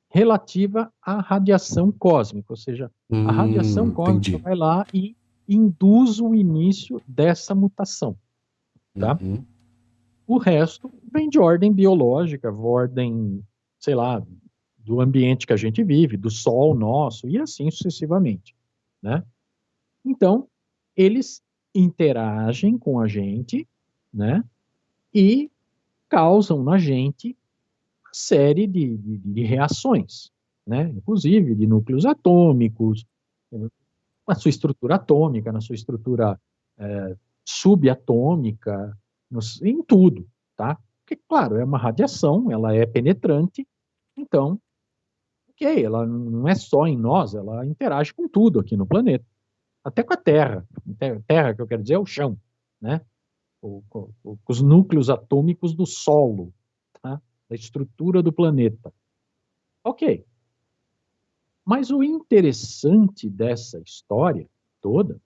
relativa à radiação cósmica, ou seja, a radiação cósmica vai lá e induz o início dessa mutação, tá? O resto vem de ordem biológica, ordem, sei lá, do ambiente que a gente vive, do sol nosso, e assim sucessivamente, né? Então, eles interagem com a gente, né? E causam na gente uma série de reações, né? Inclusive de núcleos atômicos, na sua estrutura atômica, na sua estrutura subatômica, em tudo, tá? Porque, claro, é uma radiação, ela é penetrante, então, ok, ela não é só em nós, ela interage com tudo aqui no planeta. até com a Terra. Terra, que eu quero dizer, é o chão, né? Os núcleos atômicos do solo, tá? Da estrutura do planeta. Ok. Mas o interessante dessa história toda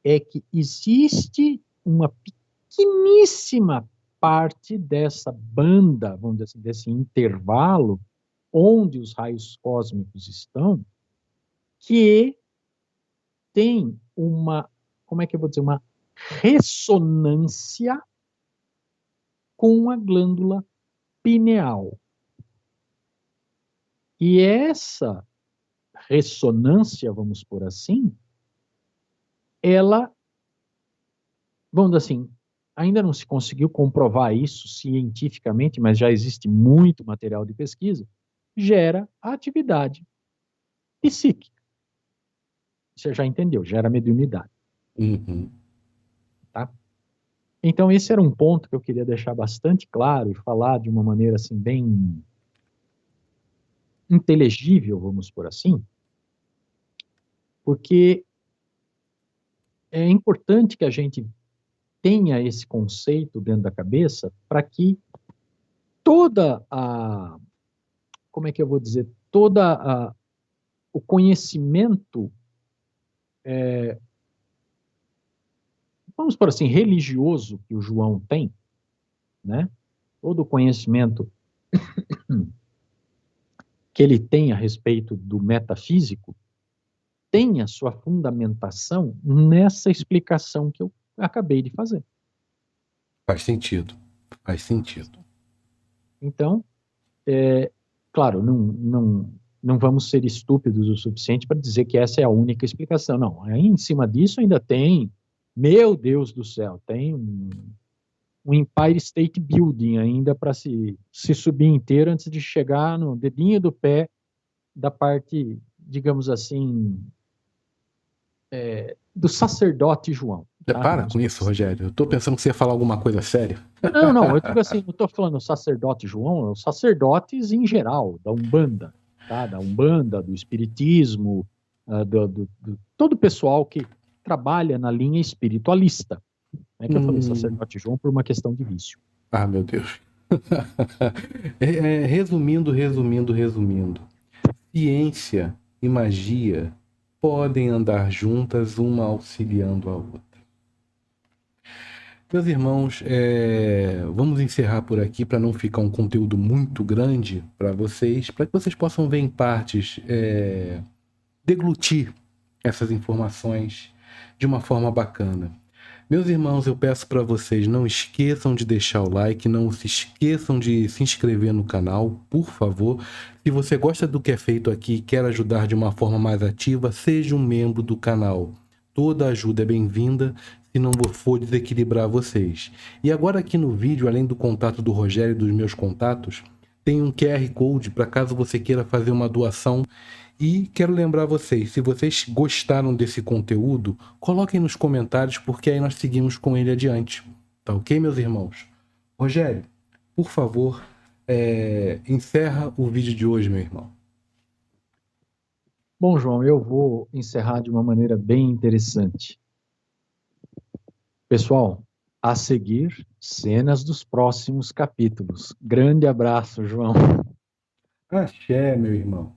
é que existe uma pequeníssima parte dessa banda, vamos dizer assim, desse intervalo onde os raios cósmicos estão, que tem uma, como é que eu vou dizer, uma ressonância com a glândula pineal. E essa ressonância, vamos por assim, ela, vamos dizer assim, ainda não se conseguiu comprovar isso cientificamente, mas já existe muito material de pesquisa, gera atividade psíquica. Você já entendeu, gera mediunidade.
Uhum.
Tá? Então, esse era um ponto que eu queria deixar bastante claro e falar de uma maneira assim, bem inteligível, vamos por assim, porque é importante que a gente tenha esse conceito dentro da cabeça para que toda a, como é que eu vou dizer, o conhecimento, vamos por assim, religioso que o João tem, né? Todo o conhecimento que ele tem a respeito do metafísico tem a sua fundamentação nessa explicação que eu acabei de fazer.
Faz sentido. Faz sentido.
Então, claro, não vamos ser estúpidos o suficiente para dizer que essa é a única explicação. Não, aí em cima disso ainda tem, meu Deus do céu, tem um Empire State Building ainda para se subir inteiro antes de chegar no dedinho do pé da parte, digamos assim, do sacerdote João. Tá?
Para com isso, Rogério. Eu tô pensando que você ia falar alguma coisa séria.
Não, eu digo assim, não estou falando sacerdote João, os sacerdotes em geral, da Umbanda, tá? Da Umbanda, do Espiritismo, todo o pessoal que trabalha na linha espiritualista. É que eu falei sacerdote João por uma questão de vício.
Ah, meu Deus. Resumindo. Ciência e magia podem andar juntas, uma auxiliando a outra. Meus irmãos, vamos encerrar por aqui para não ficar um conteúdo muito grande para que vocês possam ver em partes, deglutir essas informações de uma forma bacana. Meus irmãos, eu peço para vocês, não esqueçam de deixar o like, não se esqueçam de se inscrever no canal, por favor. Se você gosta do que é feito aqui e quer ajudar de uma forma mais ativa, seja um membro do canal. Toda ajuda é bem-vinda, se não for desequilibrar vocês. E agora aqui no vídeo, além do contato do Rogério e dos meus contatos, tem um QR Code para caso você queira fazer uma doação. E quero lembrar vocês, se vocês gostaram desse conteúdo, coloquem nos comentários, porque aí nós seguimos com ele adiante. Tá ok, meus irmãos? Rogério, por favor, encerra o vídeo de hoje, meu irmão.
Bom, João, eu vou encerrar de uma maneira bem interessante. Pessoal, a seguir, cenas dos próximos capítulos. Grande abraço, João.
Axé, meu irmão.